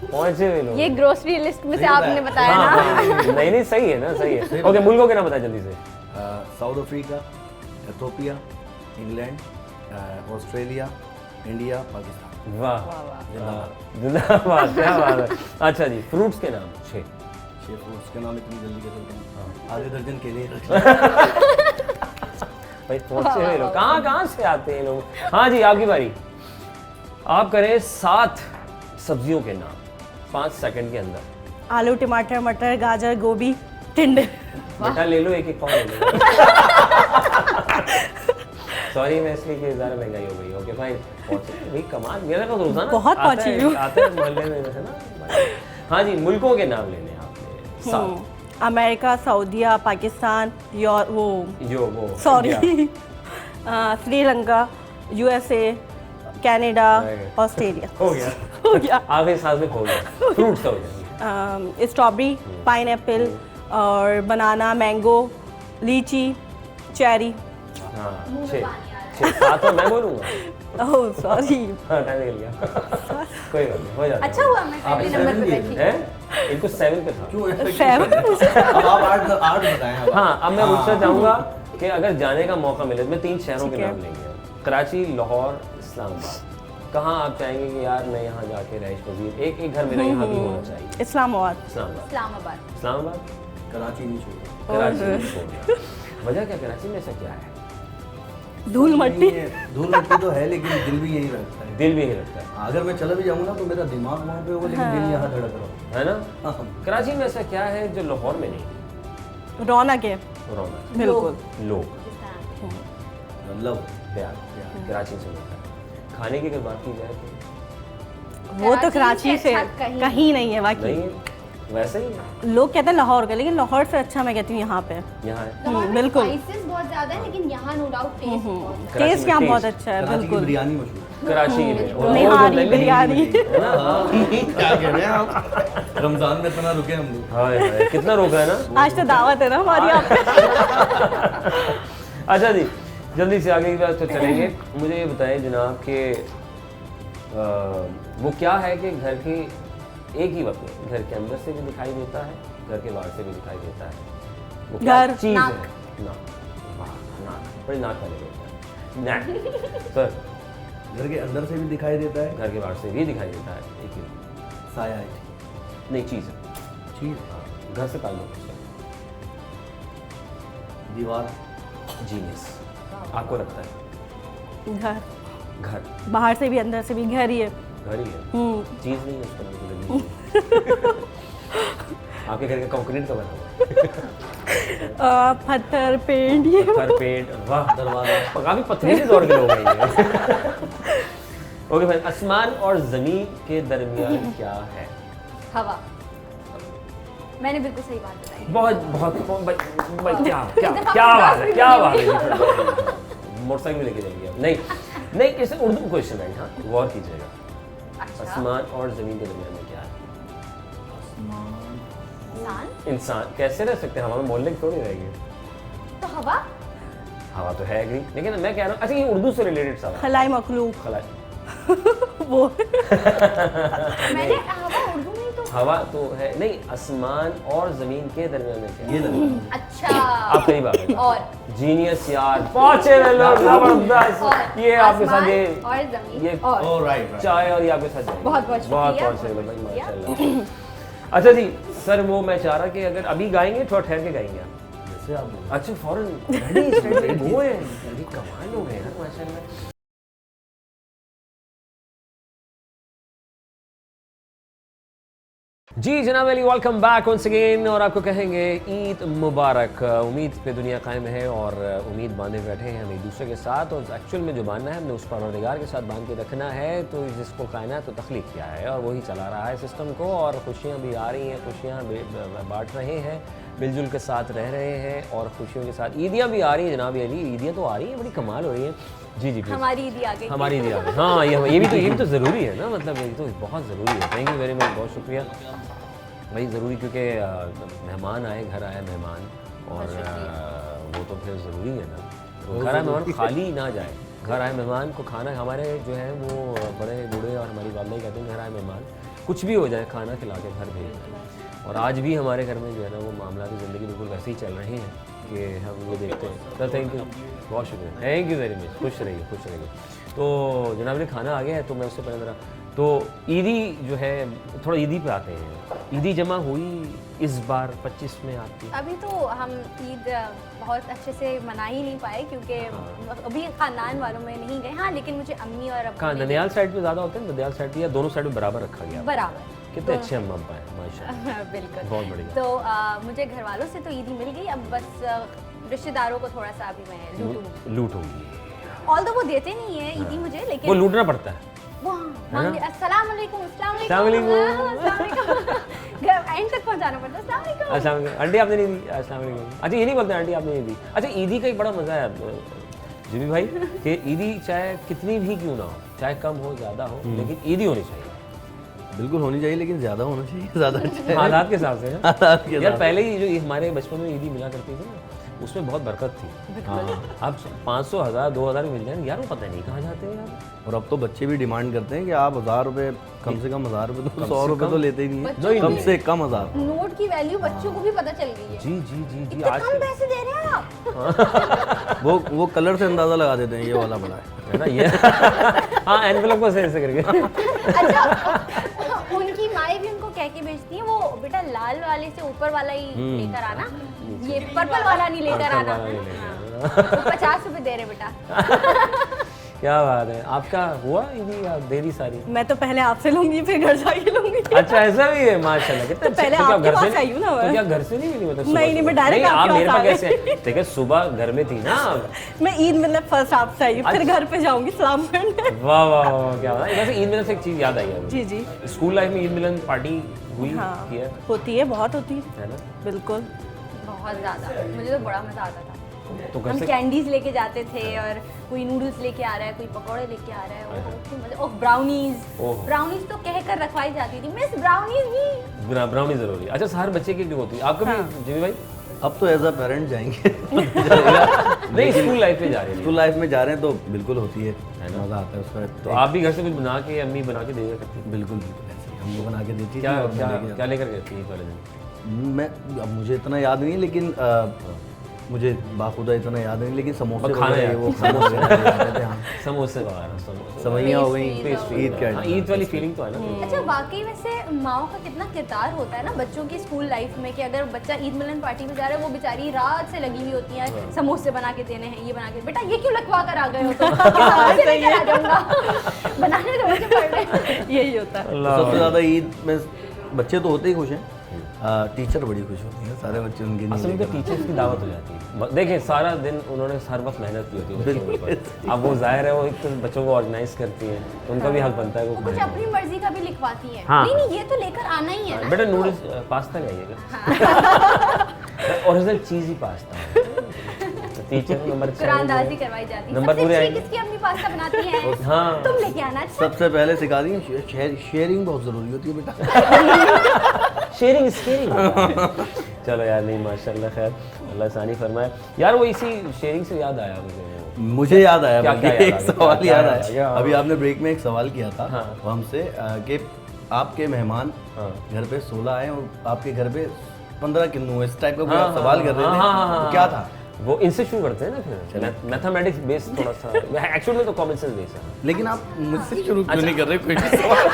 पहुंचे हुए लोग। ये ग्रोसरी लिस्ट में से आपने बताया हाँ, ना। हाँ, नहीं सही है ना, सही है। ओके, मुल्कों के नाम बताए जल्दी से। South Africa, Ethiopia, England, Australia, India, Pakistan. वाह, जिंदाबाद, क्या बात है। अच्छा जी, फ्रूट्स के नाम 6 फ्रूट्स के नाम इतनी जल्दी कैसे बताऊं? आधे दर्जन के लिए भाई पहुंचे हुए लोग, कहाँ से आते हैं लोग। हाँ जी, आपकी बारी। आप करें 7 सब्जियों के नाम 5 सेकंड के अंदर। आलू, टमाटर, मटर, गाजर, गोभी, टिंडे। बेटा ले लो, एक पाव ले लो। सॉरी मैं इसलिए कि ज़्यादा महंगाई हो गई। ओके फाइन, भाई कमाल, मेरा तो रोजाना बहुत आता पहुंची है, हूँ। आता है मोहल्ले में वैसे ना। हाँ जी, मुल्कों के नाम लेने आपने। साउथ अमेरिका, सऊदीया, पाकिस्तान, वो sorry India. Sri Lanka, USA, Canada, Right. Australia. हो गया, हो गया। आखिरी सांस में खो गया। फ्रूट्स हो जाएंगे। स्ट्रॉबेरी, पाइनएप्पल और बनाना, मैंगो, लीची, चेरी। हाँ 6 7 और मैं बोलूँगा। Oh sorry. हाँ टाइम निकल गया। कोई बात नहीं, हो जाता है। अच्छा हुआ मैं आप पहले नंबर पे 7 बैठी। हैं? इनको 7 पे था। क्यों ऐसा क्यों 7? कर रहे हैं? अब आप 8 बताएं अब। हाँ, अब मैं पूछना चाहूँगा कि अगर जाने का मौका मिले तो मैं 3 शहरों के ठीक है। नाम लेंगे। कराची, लाहौर, इस्लामाबाद। कहाँ आप चाहेंगे कि यार मैं यहाँ जाके रहिश पजीर, एक घर मेरा यहाँ भी होना चाहिए? इस्लामाबाद। इस्लामाबाद। इस्लामाबाद। इस्लामाबाद, कराची नहीं छोड़ा। कराची नहीं छोड़ना। वजह क्या, कराची में ऐसा क्या है? धूल मट्टी। धूल मिट्टी तो है लेकिन दिल भी यही रखता है। दिल भी यही लगता है, अगर मैं चला भी जाऊंगा ना तो मेरा दिमाग वहाँ पे होगा लेकिन दिल यहाँ धड़क रहा है ना? होगा। कराची में ऐसा क्या है जो लाहौर में नहीं? रौनक है रौनक, बिल्कुल। लोग, लव। प्यार, कराची से मिलता है। खाने की अगर बात की जाए तो वो तो कराची कराची से से अच्छा कहीं नहीं है बाकी। नहीं है, वैसे ही है। लोग कहते हैं लाहौर का, लेकिन लाहौर से अच्छा मैं कहती हूँ यहाँ पे। यहाँ है लाहौर में बिल्कुल। स्पाइसेस बहुत ज्यादा है, लेकिन यहाँ नो डाउट टेस्ट बहुत है। कराची टेस्ट में यहाँ बहुत taste। अच्छा है कराची की बिल्कुल। बिरयानी मशहूर कराची में और निहारी वो जो बिरयानी। है ना, हाँ। क्या कह रहे हैं आप? रमजान में इतना रुके हम लोग। हाय हाय, कितना रोका है ना। आज तो दावत है ना हमारी यहाँ पे। अच्छा जी, जल्दी से आगे की बात तो चलेंगे। मुझे ये बताएं जनाब कि वो क्या है कि घर की एक ही वक्त में घर के अंदर से भी दिखाई देता है, घर के बाहर से भी दिखाई देता है। वो क्या घर, चीज़ नाक। है? नाक। वाह, नाक, बड़ी नाक वाले लोग हैं। नाक। सर, घर के अंदर से भी दिखाई देता है। घर के बाहर से भी दिखाई देता है। एक ही साया है। नहीं, चीज़ है। चीज। हाँ, घर से ताल्लुक है। दीवार। जीनियस। आपको लगता है घर, घर, बाहर से भी अंदर से भी घर ही है। घर ही है, चीज़ नहीं है उसका मतलब लगी। आपके घर का कंक्रीट का बना हुआ है? पत्थर, पेंट, ये पत्थर, पेंट, वाह, दरवाजा। काफी पथरीले दौर के लोग हैं ये। ओके भाई, आसमान और जमीन के दरमियान क्या है? हवा। मैंने बिल्कुल सही बात बताई। बहुत बहुत भाई, क्या क्या क्या बात है, क्या बात है। मोटरसाइकिल लेके जाएंगे आप? नहीं नहीं, इसे उर्दू क्वेश्चन है। हाँ, गौर कीजिएगा। अच्छा, आसमान और जमीन के दरमियान में क्या है? इंसान। इंसान कैसे रह सकते हैं? हवा में मोहल्ले की थोड़ी रहेगी। तो हवा। हवा तो है ही, लेकिन मैं कह रहा हूँ, अच्छा ये उर्दू से रिलेटेड सवाल है। खलाई मखलूक खला, वो। मैंने हवा उर्दू में तो। हवा तो है नहीं, आसमान और जमीन के दरमियान में क्या ये है? लगा। अच्छा। आप करीब आ गए। और जीनियस यार, पहुंचे रहे लोग, जबरदस्त। और ये आपके साथ आसमान ये और जमीन ये और ओह राइट राइट। चाय और ये आपके साथ जाएंगे। बहुत बहुत शुक्रिया, पहुंचे रहे भाई, बहुत माशाल्लाह। अच्छा जी सर, वो मैं चाह रहा कि अगर अभी गाएंगे थोड़ा ठहर के गाएंगे आप। जैसे आप बोले। अच्छा फौरन रेडी स्टेडी वो है, अभी कमाल हो गए यार माशाल्लाह। जी जनाब Ali, welcome back once again. और आपको कहेंगे ईद मुबारक। उम्मीद पे दुनिया कायम है और उम्मीद बांधे बैठे हैं हम एक दूसरे के साथ, और एक्चुअल में जो बांधना है हमने उस परवरदिगार के साथ बांध के रखना है। तो जिसको कायनात तो तख्लीक किया है और वही चला रहा है सिस्टम को, और खुशियाँ भी आ रही हैं, खुशियाँ बांट रहे हैं, मिलजुल के साथ रह रहे हैं, और खुशियों के साथ ईदियाँ भी आ रही हैं जनाब अली। ईदियाँ तो आ रही हैं, बड़ी कमाल हो रही हैं। जी जी please। हमारी ईदी आ गई। हमारी ईदी आ गई। हाँ, ये भी तो ज़रूरी है ना, मतलब ये तो बहुत ज़रूरी है। थैंक यू वेरी मच, बहुत शुक्रिया भाई। ज़रूरी क्योंकि मेहमान आए, घर आए मेहमान, और वो तो फिर ज़रूरी है ना। तो घर आए मेहमान खाली ना जाए, घर आए मेहमान को खाना, हमारे जो है वो बड़े बूढ़े और हमारी वालदा ही कहते हैं घर आए मेहमान कुछ भी हो जाए खाना खिला के घर भेज। और आज भी हमारे घर में जो है ना वो मामला की ज़िंदगी बिल्कुल वैसे ही चल रहे हैं कि हम ये देखते हैं। सर थैंक यू, बहुत शुक्रिया, थैंक यू वेरी मच। खुश रहिए, खुश रहिए। तो जनाब ने खाना आ गया है, तो मैं उससे पहले ज़रा तो ईदी जो है, थोड़ा ईदी पे आते हैं। ईदी जमा हुई इस बार 25 में आपकी? अभी तो हम ईद बहुत अच्छे से मना ही नहीं पाए क्योंकि अभी खानदान वालों में नहीं गए। हाँ, लेकिन मुझे अम्मी और अब्बू कहाँ, ने ननियाल साइड पे ज़्यादा होते हैं? ननियाल साइड पे या दोनों साइड में बराबर रखा गया? बराबर। कितने अच्छे अम्मा अब्बा हैं, माशाल्लाह। बिल्कुल, बहुत बढ़िया। तो मुझे घर वालों से तो ईदी मिल गई, अब बस रिश्तेदारों को थोड़ा सा अभी मैं लूटूंगी। लूटूंगी। ऑल्दो वो देते नहीं है ईदी मुझे, वो लेकिन लूटना पड़ता है। वो मांगे अस्सलाम वालेकुम, अस्सलाम अस्सलाम वालेकुम, वालेकुम। अस्सलाम वालेकुम। घर एंड तक पहुंचाना पड़ता है, अस्सलाम वालेकुम। अस्सलाम वालेकुम। आंटी आपने नहीं दी? अस्सलाम वालेकुम। अच्छा, ये नहीं बोलते आंटी आपने नहीं दी? अच्छा, ईदी का एक बड़ा मज़ा है जिमी भाई कि ईदी चाहे कितनी भी क्यों ना हो, चाहे कम हो ज़्यादा हो, लेकिन ईदी होनी चाहिए। बिल्कुल होनी चाहिए, लेकिन ज़्यादा होना चाहिए, ज़्यादा अच्छा है। हालात के हिसाब से ना। हालात के यार हिसाब से। पहले ही जो ये हमारे बचपन में ईदी मिला करती थी ना, उसमें बहुत बरकत थी। हाँ, अब 500, 1000, 2000 मिल जाए यार, वो पता नहीं कहाँ जाते हैं यार। और अब तो बच्चे भी डिमांड करते हैं कि आप 1000 रुपये, कम से कम 1000 रुपये, तो 100 रुपये तो लेते ही नहीं बच्चों है, कम की- से कम 1000। नोट की वैल्यू बच्चों को भी पता चल गई है। जी जी जी जी। इतने आज कम पैसे दे रहे हैं आप। वो कलर से अंदाज़ा लगा देते हैं, ये वाला बड़ा है। है ना ये। हाँ, एनवेलप को ऐसे करके। अच्छा, उनकी माएँ भी उनको कह के भेजती हैं, वो बेटा लाल वाले से ऊपर वाला ही लेकर आना, ये पर्पल वाला नहीं लेकर आना। वाला नहीं लेकर हाँ, तो 50 रुपए दे रहे बेटा। क्या बात है, आपका हुआ ईदी या दे दी सारी? मैं तो पहले आपसे लूंगी फिर घर जाके लूंगी। अच्छा, ऐसा भी है, माशाल्लाह। कितना तो पहले अच्छा। क्या आपके घर पास से आई हूँ ना मैं। तो क्या घर से नहीं मिली? मतलब नहीं, मैं direct आप आपके मेरे पास पास आ गई। कैसे? देखिए, सुबह घर में थी ना आप। मैं ईद मतलब फर्स्ट आपसे आई हूँ, फिर घर पे जाऊंगी सलाम करने। वाह वाह वाह, क्या बात है। वैसे ईद मिलन से एक चीज़ याद आई है। जी जी। स्कूल लाइफ में ईद मिलन पार्टी हुई हाँ, की है होती है, बहुत होती है, है ना? बिल्कुल। बहुत ज़्यादा, मुझे तो बड़ा मज़ा आता था। तो घर हम से कैंडीज लेके जाते थे और कोई नूडल्स लेके आ रहा है, कोई पकौड़े लेके आ रहा है, और ब्राउनीज। ओह। ब्राउनीज तो कह कर रखवाई जाती थी, मिस ब्राउनीज भी। ब्राउनी जरूरी है। अच्छा, हर बच्चे की एक होती है, आपका भी जिमी भाई? अब तो एज अ पेरेंट जाएंगे। नहीं, स्कूल लाइफ में जा रहे हैं। स्कूल लाइफ में जा रहे हैं तो बिल्कुल होती है, मज़ा आता है उसका। तो आप भी घर से कुछ बना के, अम्मी बना के दे करती थी? बिल्कुल बिल्कुल ऐसे ही हम लोग बना के देती थी क्या और मैं क्या लेके क्या लेकर गए थे ईद वाले दिन? मैं, अब मुझे इतना याद नहीं, लेकिन मुझे बाखुदा इतना याद नहीं, लेकिन समोसे और खाना वगैरह याद वो खाना वगैरह याद रहते हैं, हाँ। समोसे वगैरह, समोसे, सवैयाँ हो गई, Pastries ईद का हाँ, ईद वाली फीलिंग तो है ना। अच्छा, वाकई वैसे माओ का कितना किरदार होता है ना बच्चों की स्कूल लाइफ में, कि अगर बच्चा ईद मिलन पार्टी में जा रहा है, वो बेचारी रात से लगी हुई होती है, समोसे बना के देने हैं, ये बना के, बेटा ये क्यों लखवा कर आ गए हो? तो समोसे लेकर आ जाऊंगा। बनाने तो मुझे पड़ रहे। यही होता है। अल्लाह। सबसे ज़्यादा ईद में बच्चे तो होते ही खुश हैं, टीचर बड़ी खुश होती हैं, सारे बच्चे उनकी नहीं असल में तो लेकर आते। टीचर्स की दावत हो जाती है। देखिए, सारा दिन उन्होंने हर वक्त मेहनत की होती है बच्चों के ऊपर। अब वो जाहिर है, वो एक तो बच्चों को ऑर्गेनाइज करती हैं, तो उनका भी हक बनता है वो वो कुछ खाएं। अपनी मर्जी का भी लिखवाती हैं। हाँ। नहीं नहीं, ये तो लेकर आना ही है ना। बेटा नूडल्स, पास्ता ले आइएगा। ओरिजिनल चीज़ी पास्ता। टीचर को नंबर कुरानदाजी करवाई जाती है। नंबर सबसे पूरे अच्छी आएंगे। किसकी अम्मी पास्ता बनाती है? हाँ। तुम लेके आना। अच्छा, सबसे पहले सिखा दी शेयरिंग बहुत ज़रूरी होती है बेटा। Sharing is caring. चलो यार, नहीं माशाल्लाह, खैर अल्लाह सानी फरमाए। यार वो इसी शेयरिंग से याद आया मुझे याद आया, क्या- क्या बल्कि याद एक आ गया? सवाल क्या याद याद आ गया? आया। अभी आपने ब्रेक में एक सवाल किया था हाँ। वो हमसे कि आपके मेहमान हाँ। घर पे 16 आए और आपके घर पे 15 किन्नू, इस टाइप का कोई हाँ, आप सवाल कर रहे थे। हाँ, तो क्या था? वो इनसे शुरू करते हैं ना, फिर मैथमेटिक्स बेस थोड़ा सा, एक्चुअल में तो कॉमन सेंस बेस है। लेकिन आप मुझसे शुरू क्यों नहीं कर रहे कोई भी सवाल?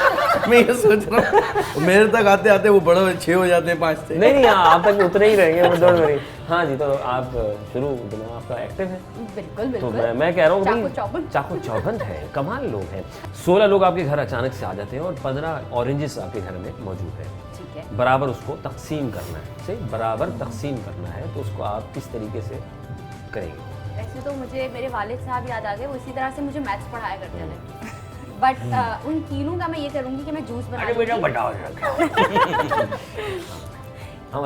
मैं ये सोच रहा हूँ, मेरे तक आते आते वो बड़ा 6 हो जाते हैं, 5 से। नहीं नहीं, आप तक उतरे ही रहेंगे, वो डोंट वरी। हाँ जी, तो आप शुरू, दिमाग आपका एक्टिव है। बिल्कुल तो बिल्कुल। मैं कह रहा हूँ चाको भाई, चौबंद। चाको चौबंद है, कमाल लोग हैं। 16 लोग आपके घर अचानक से आ जाते हैं और 15 ऑरेंजेस आपके घर में मौजूद है। ठीक है। बराबर उसको तकसीम करना है, सही, बराबर तकसीम करना है, तो उसको आप किस तरीके से करेंगे? वैसे तो मुझे मेरे वालिद साहब याद आ गए, वो इसी तरह से मुझे मैथ्स पढ़ाया करते थे। बट उन तीनों का मैं ये करूँगी कि मैं जूस बना लूँगी।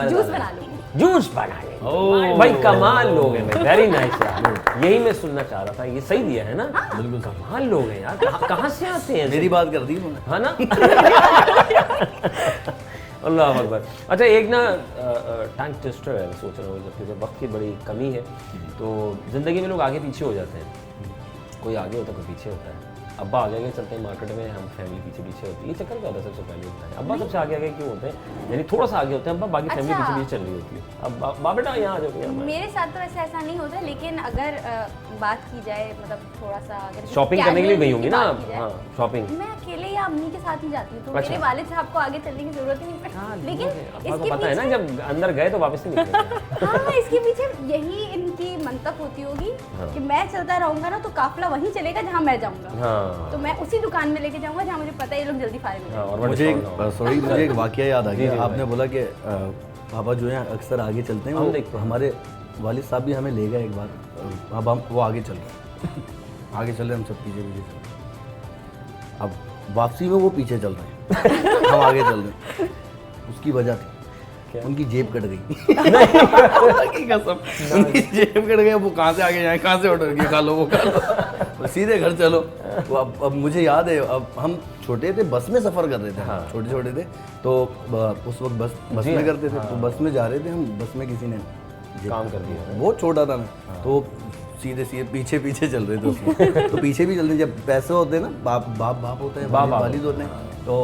जूस बना लूँगी। जूस बना ले। ओह। भाई कमाल लोग हैं, मैं वेरी नाइस यार, यही मैं सुनना चाह रहा था, ये सही दिया है ना? बिल्कुल। कमाल लोग हैं यार, कहाँ से आते हैं? मेरी बात कर दी उन्होंने। हाँ ना? अल्लाह अकबर। अच्छा, एक ना टंग ट्विस्टर है, मैं सोच रहा हूँ, जबकि वक्त की बड़ी कमी है, तो ज़िंदगी में लोग आगे पीछे हो जाते हैं, कोई आगे होता है, कोई पीछे होता है। अब्बा आगे आगे चलते हैं मार्केट में, हम फैमिली पीछे पीछे होती है। ये चक्कर क्या होता है सबसे पहले होता है? अब्बा सबसे आगे आगे क्यों होते हैं? यानी थोड़ा सा आगे होते हैं अब्बा, बाकी फैमिली अच्छा। पीछे पीछे चल रही होती है। अब बेटा यहाँ आ जाओ, यहाँ मेरे साथ तो वैसे ऐसा नहीं होता, लेकिन अगर बात की जाए, मतलब थोड़ा सा अगर शॉपिंग करने के लिए गई casual होंगी ना बात आप? की जाए, हाँ, शॉपिंग। मैं अकेले या अम्मी के साथ ही जाती हूँ, तो अच्छा। मेरे वालिद साहब को आगे चलने की जरूरत ही नहीं पड़ती। लेकिन आपको इसके पता है ना, पीछे जब अंदर गए तो वापस नहीं निकलेंगे। हाँ, इसके पीछे यही इनकी मंतक होती होगी कि मैं चलता रहूंगा ना तो काफिला वहीं चलेगा जहाँ मैं जाऊंगा, हाँ तो मैं उसी दुकान में लेके जाऊंगा जहाँ मुझे पता है ये लोग जल्दी फारिग हो हाँ, जाएंगे। और बड़ा मुझे discount होगा। सॉरी मुझे एक वाकया याद आ जी, जी, गया। आपने भाई। बोला कि पापा जो है अक्सर आगे चलते हैं, हम वो देखते हैं। हमारे वालिद साहब भी हमें ले गए एक बार। अब हम वो आगे चल रहे आगे चल रहे, हम सब पीछे पीछे चल रहे। अब वापसी में वो पीछे चल रहे हैं, हम आगे चल रहे हैं। उसकी वजह थी उनकी जेब कट गई। अल्लाह की कसम, उनकी जेब कट गई। वो कहाँ से आगे जाए, कहाँ से ऑर्डर किया, खा लो वो खा लो, सीधे घर चलो। वो अब मुझे याद है, अब हम छोटे थे, बस में सफ़र कर रहे थे, हाँ। छोटे छोटे थे, तो उस वक्त बस जी में हाँ, करते थे। तो बस में जा रहे थे हम, बस में किसी ने जेब काम कर कट दिया। बहुत छोटा था मैं, तो सीधे सीधे पीछे पीछे चल रहे थे उसमें। तो पीछे भी चलते, जब पैसे होते हैं ना, बाप होते हैं, बाप वालिद होते हैं, तो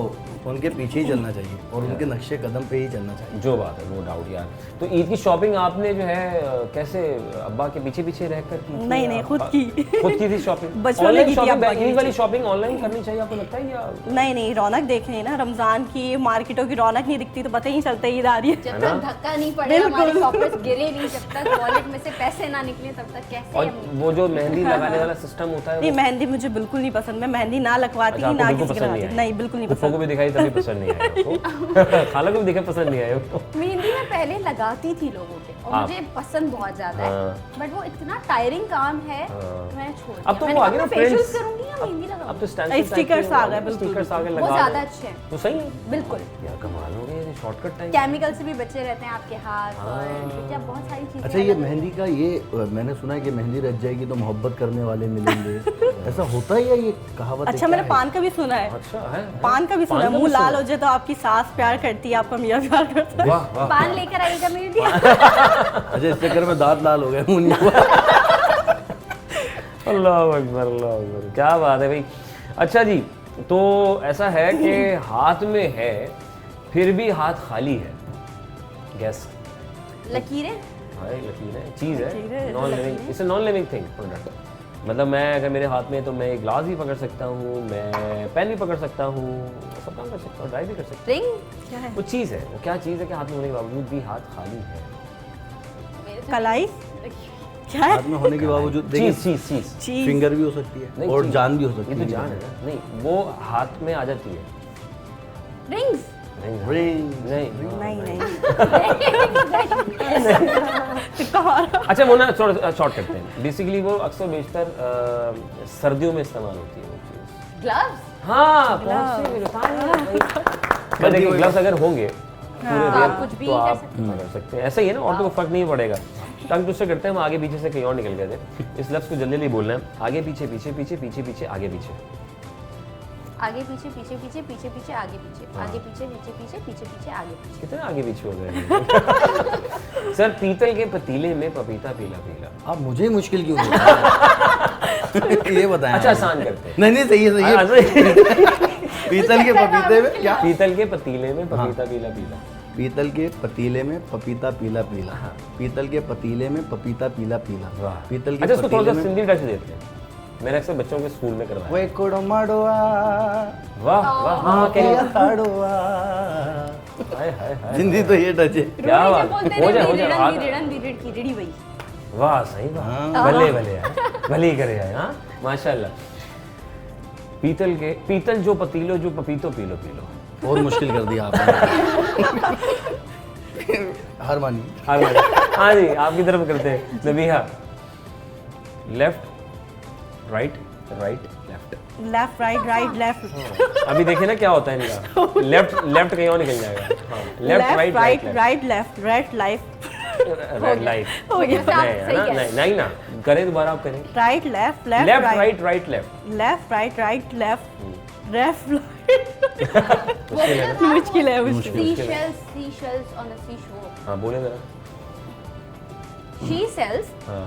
उनके पीछे ही चलना चाहिए और उनके नक्शे कदम पे ही चलना चाहिए। जो बात है, नो डाउट यार। तो ईद की शॉपिंग आपने जो है कैसे अब्बा के पीछे पीछे रहकर की थी? नहीं, या खुद अब्बा- की। खुद की थी शॉपिंग? बचपन में ऑनलाइन की थी शॉपिंग, अब्बा के ईद वाली पीछे। शॉपिंग ऑनलाइन करनी चाहिए आपको लगता है, या नहीं, रौनक देख रही है ना रमजान की, मार्केटों की रौनक नहीं दिखती तो पता ही नहीं चलता ईद आ रही है। जब तक धक्का नहीं पड़े, हमारे शॉपर्स गिरे नहीं, जब तक वॉलेट में से पैसे ना निकले, तब तक कैसे और हम वो जो मेहंदी लगाने वाला सिस्टम होता है नहीं, वो मेहंदी मुझे बिल्कुल नहीं पसंद। मैं मेहंदी ना लगवाती अच्छा, ही, आपको ना बिल्कुल किसी पसंद के नहीं लगाती। आई? नहीं, बिल्कुल नहीं फुफ्फो को पसंद। भी दिखाई तभी पसंद नहीं आया उसको। खाला को भी दिखा पसंद नहीं आया उसको। मेहंदी मैं पहले लगाती थी लोगों के और आप- मुझे पसंद बहुत ज्यादा है, हाँ। बट वो इतना टायरिंग काम है, हाँ। मैं छोड़ अब तो दिया। वो मैंने आगे कहा ना मैं facials फ्रेंड्स, करूंगी या मेहंदी अब लगाऊंगी, तो स्टैंड स्टिकर्स आ गए, बिल्कुल, स्टिकर्स आ गए वो लगा ज्यादा दो। अच्छे हैं, तो सही है बिल्कुल। यार, कमाल हो गया, शॉर्टकट टाइम। केमिकल से भी बचे रहते हैं आपके हाथ और क्या बहुत सारी चीजें। अच्छा, ये मेहंदी का ये मैंने सुना है कि मेहंदी रच जाएगी तो मोहब्बत करने वाले मिलेंगे। ऐसा होता है या ये कहावत है, अच्छा, क्या मैंने है? पान का भी सुना है। अच्छा है, पान का भी सुना है, का भी मुंह लाल सुना हो जाए तो आपकी सास प्यार करती है, आपका मियाँ प्यार करता है। वाह वाह। पान लेकर आइएगा मेरे लिए। अच्छा, इस चक्कर में दांत लाल हो गए मुंह नहीं हुआ। अल्लाह अकबर, अल्लाह अकबर, क्या बात है भाई। अच्छा जी, तो ऐसा है कि हाथ में है फिर भी हाथ खाली है, गैस लकीरें भाई, लकीर है, चीज़ है, लकीरें, non living, it's a non living thing, product. मतलब मैं अगर मेरे हाथ में है तो मैं एक ग्लास भी पकड़ सकता हूँ, मैं पेन भी पकड़ सकता हूँ, सब काम कर सकता हूँ, ड्राइव भी कर सकता रिंग क्या है? हूँ। वो चीज़ है, वो क्या चीज़ है कि हाथ में होने के बावजूद भी हाथ खाली है? मेरे से कलाई क्या है? हाथ में होने के बावजूद देखिए, चीज़ चीज़ चीज़ चीज। फिंगर भी हो सकती है नहीं, और चीज़। जान भी हो ये सकती तो है। जान है ना, नहीं वो हाथ में आ जाती है। रिंग्स नहीं Ring. नहीं नहीं कहाँ? अच्छा, वो ना शॉर्ट करते हैं। बेसिकली वो अक्सर बेशतर सर्दियों में इस्तेमाल होती है वो चीज़। ग्लव्स। हाँ, पहुंच से मैं देखिए, ग्लव्स अगर होंगे पूरे तो रेयर, आप कुछ भी तो कर आप सकते कर सकते हैं। ऐसा ही है ना, और तो कोई फर्क नहीं पड़ेगा। टंग ट्विस्टर करते हैं हम, आगे पीछे से कहीं और निकल गए थे। इस लफ्ज़ को जल्दी जल्दी बोलना है, आगे पीछे पीछे पीछे पीछे पीछे आगे पीछे। आगे पीछे पीछे पीछे पीछे पीछे आगे पीछे, आगे पीछे पीछे पीछे पीछे पीछे आगे पीछे। कितने आगे पीछे हो गए? सर, पीतल के पतीले में पपीता पीला पीला। आप मुझे मुश्किल क्यों दे रहे हैं? ये बताएं अच्छा, आप। आसान करते हैं। नहीं नहीं, सही है सही है। अच्छा, पीतल के पपीते में क्या? पीतल के पतीले में पपीता पीला पीला। पीतल के पतीले में पपीता पीला पीला। पीतल के पतीले में पपीता पीला पीला। वाह। पीतल के अच्छा, इसको थोड़ा पतीले सा में सिंधी टच देते हैं। मैंने अक्सर बच्चों के स्कूल में करवाया। वे कुड़मड़वा वाह वाह, हाँ किया क्या, ताड़वा। हाय हाय हाय, जिंदी तो ये टच है। क्या रोड़ी बात, जब बोलते हो हैं जाए, हो जाए, रीड़न हाथ- दी रीड़न दी रीड़ की रीड़ी वही। वाह, सही बात, भले भले यार, भले ही करे यार, हाँ माशाल्लाह। पीतल जो पतीलो जो पपीतो पीलो पीलो। और मुश्किल कर दिया आपने। हार मानी। हाँ जी, आपकी तरफ करते हैं Nabiha. Left right right left. Left right right left अभी देखिए ना क्या होता है इनका, लेफ्ट कहीं और निकल जाएगा। हाँ, left right right right right left red life red light. हो गया। सही है। नहीं नहीं ना, करें दोबारा, आप करें। Right left left left right right right left. Left right right left left मुश्किल है ना? मुश्किल है मुश्किल। Seashells on the seashore. हाँ, बोले जरा। She sells हाँ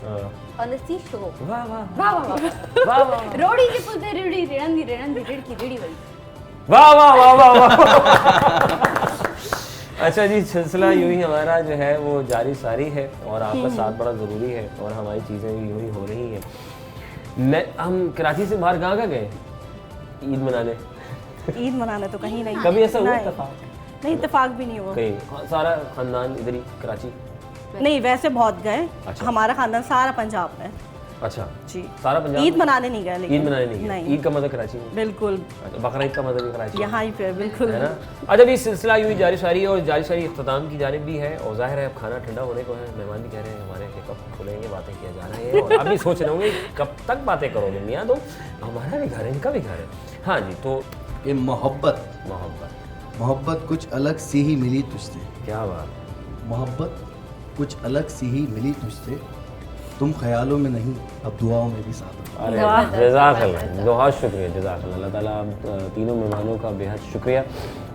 हाँ। on the seashore. वाह वाह वाह वाह वाह। वाह वाह रोड़ी जी बोलते हैं रीड़ी रीड़न दी रीड़ की रीड़ी वही। वाह वाह वाह वाह वाह। अच्छा जी, सिलसिला यूं ही हमारा जो है वो जारी सारी है और आपका साथ बड़ा ज़रूरी है और हमारी चीज़ें भी यूं ही हो रही हैं। हम कराची से बाहर कहाँ गए ईद मनाने? ईद मनाने तो कहीं नहीं। कभी ऐसा हुआ नहीं। इत्तेफाक? नहीं, इत्तेफाक भी नहीं हुआ। कहीं सारा खानदान इधर ही कराची? नहीं, वैसे बहुत गए। अच्छा। हमारा खानदान सारा पंजाब में। अच्छा, जी। सारा पंजाब ईद में? मनाने नहीं गए लेकिन। ईद मनाने नहीं गए? ईद का मज़ा कराची में? बिल्कुल। अच्छा, बकरा ईद का मज़ा भी कराची में? यहाँ ही पे बिल्कुल है ना। अच्छा, अभी सिलसिला यूँ ही जारी सारी और जारी सारी इख्तिताम की जानिब भी है और जाहिर है अब खाना ठंडा होने को है। मेहमान भी कह रहे हैं हमारे कि कब खुलेंगे, बातें किया जा रहा है और आप भी सोच रहे होंगे कब तक बातें करोगे मियाँ, तो हमारा भी घर है, इनका भी घर है। हाँ जी, तो ये मोहब्बत मोहब्बत कुछ अलग सी ही मिली तुझसे। क्या बात। मोहब्बत कुछ अलग सी ही मिली तुझसे, तुम ख्यालों में नहीं अब दुआओं में भी साथ हो। अरे जज़ाकल्लाह, बहुत शुक्रिया, जज़ाकल्लाह। अल्लाह ताला आप तीनों मेहमानों का बेहद शुक्रिया।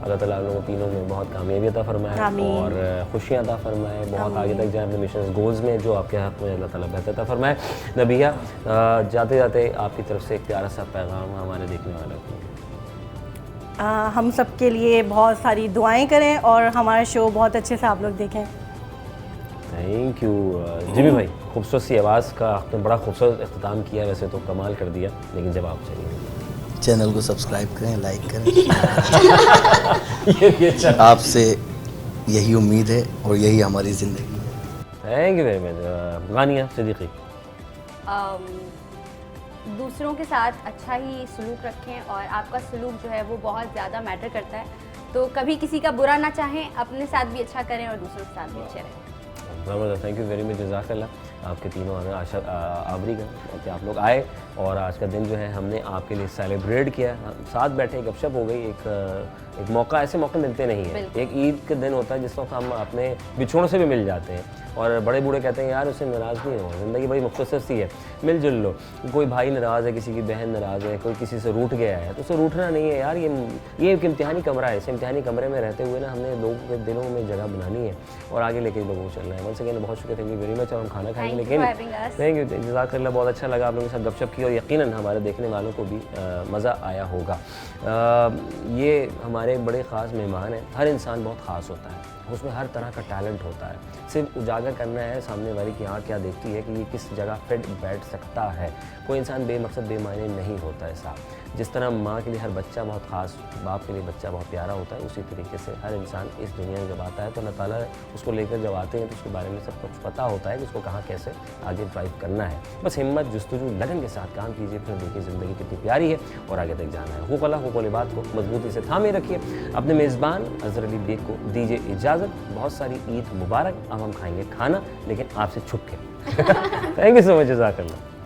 अल्लाह ताला आप लोगों तीनों में बहुत कामयाबी अता फरमाए और खुशियाँ अता फरमाए, बहुत आगे तक जाए अपने मिशन गोल्स में जो आपके हाथ में, अल्लाह ताला बेहतर अता फरमाए। नबिया, जाते जाते आपकी तरफ से एक प्यारा सा पैगाम हमारे देखने वालों को। हम सब के लिए बहुत सारी दुआएं करें और हमारा शो बहुत अच्छे से आप लोग देखें। थैंक यू जिमी भाई, खूबसूरत सी आवाज़ का आपने बड़ा खूबसूरत इख्तिताम किया, वैसे तो कमाल कर दिया, लेकिन जब आप चाहिए चैनल को सब्सक्राइब करें, लाइक करें। ये आपसे यही उम्मीद है और यही हमारी ज़िंदगी है। Thank you very much. Ghania Siddiqui, दूसरों के साथ अच्छा ही सलूक रखें और आपका सलूक जो है वो बहुत ज़्यादा मैटर करता है, तो कभी किसी का बुरा ना चाहें, अपने साथ भी अच्छा करें और दूसरों के साथ भी अच्छे रहें। थैंक यू वेरी मच, जज़ाकल्लाह। आपके तीनों आना आशा आबरी का कि आप लोग आए और आज का दिन जो है हमने आपके लिए सेलिब्रेट किया, साथ बैठे गपशप हो गई। एक मौका, ऐसे मौके मिलते नहीं हैं। एक ईद का दिन होता है जिस वक्त हम अपने बिछोड़ों से भी मिल जाते हैं और बड़े बूढ़े कहते हैं यार उससे नाराज़ नहीं हो, ज़िंदगी बड़ी मुख्तसर सी है, मिलजुल लो। कोई भाई नाराज़ है, किसी की बहन नाराज़ है, कोई किसी से रूठ गया है, तो उसे रूठना नहीं है यार। ये एक इम्तिहानी कमरा है, इस इम्तिहानी कमरे में रहते हुए ना हमने लोगों के दिलों में जगह बनानी है और आगे लेके लोगों को चलना है। वंस अगेन बहुत शुक्रिया, थैंक यू वेरी मच। और हम खाना खाएंगे, लेकिन थैंक यू, जज़ाकल्लाह, बहुत अच्छा लगा आप लोगों के साथ गपशप की और यकीनन हमारे देखने वालों को भी मज़ा आया होगा। ये हमारे बड़े ख़ास मेहमान हैं। हर इंसान बहुत ख़ास होता है, उसमें हर तरह का टैलेंट होता है, सिर्फ उजागर करना है सामने वाले की आँख क्या देखती है कि ये किस जगह फिट बैठ सकता है। कोई इंसान बेमकसद बेमायने नहीं होता है साहब। जिस तरह माँ के लिए हर बच्चा बहुत ख़ास, बाप के लिए बच्चा बहुत प्यारा होता है, उसी तरीके से हर इंसान इस दुनिया में जब आता है तो अल्लाह ताला उसको लेकर जब आते हैं तो उसके बारे में सब कुछ पता होता है कि उसको कहाँ कैसे आगे ड्राइव करना है। बस हिम्मत, जुस्तजू, लगन के साथ काम कीजिए, फिर देखिए ज़िंदगी कितनी प्यारी है और आगे तक जाना है। हुक़ अल्लाह, हुक़ुल इबाद को मजबूती से थामे रखिए। अपने मेज़बान अज़हर अली बेग को दीजिए इजाज़त। बहुत सारी ईद मुबारक। अब हम खाएंगे खाना, लेकिन आपसे छुप के। थैंक यू सो मच, जज़ाकल्लाह।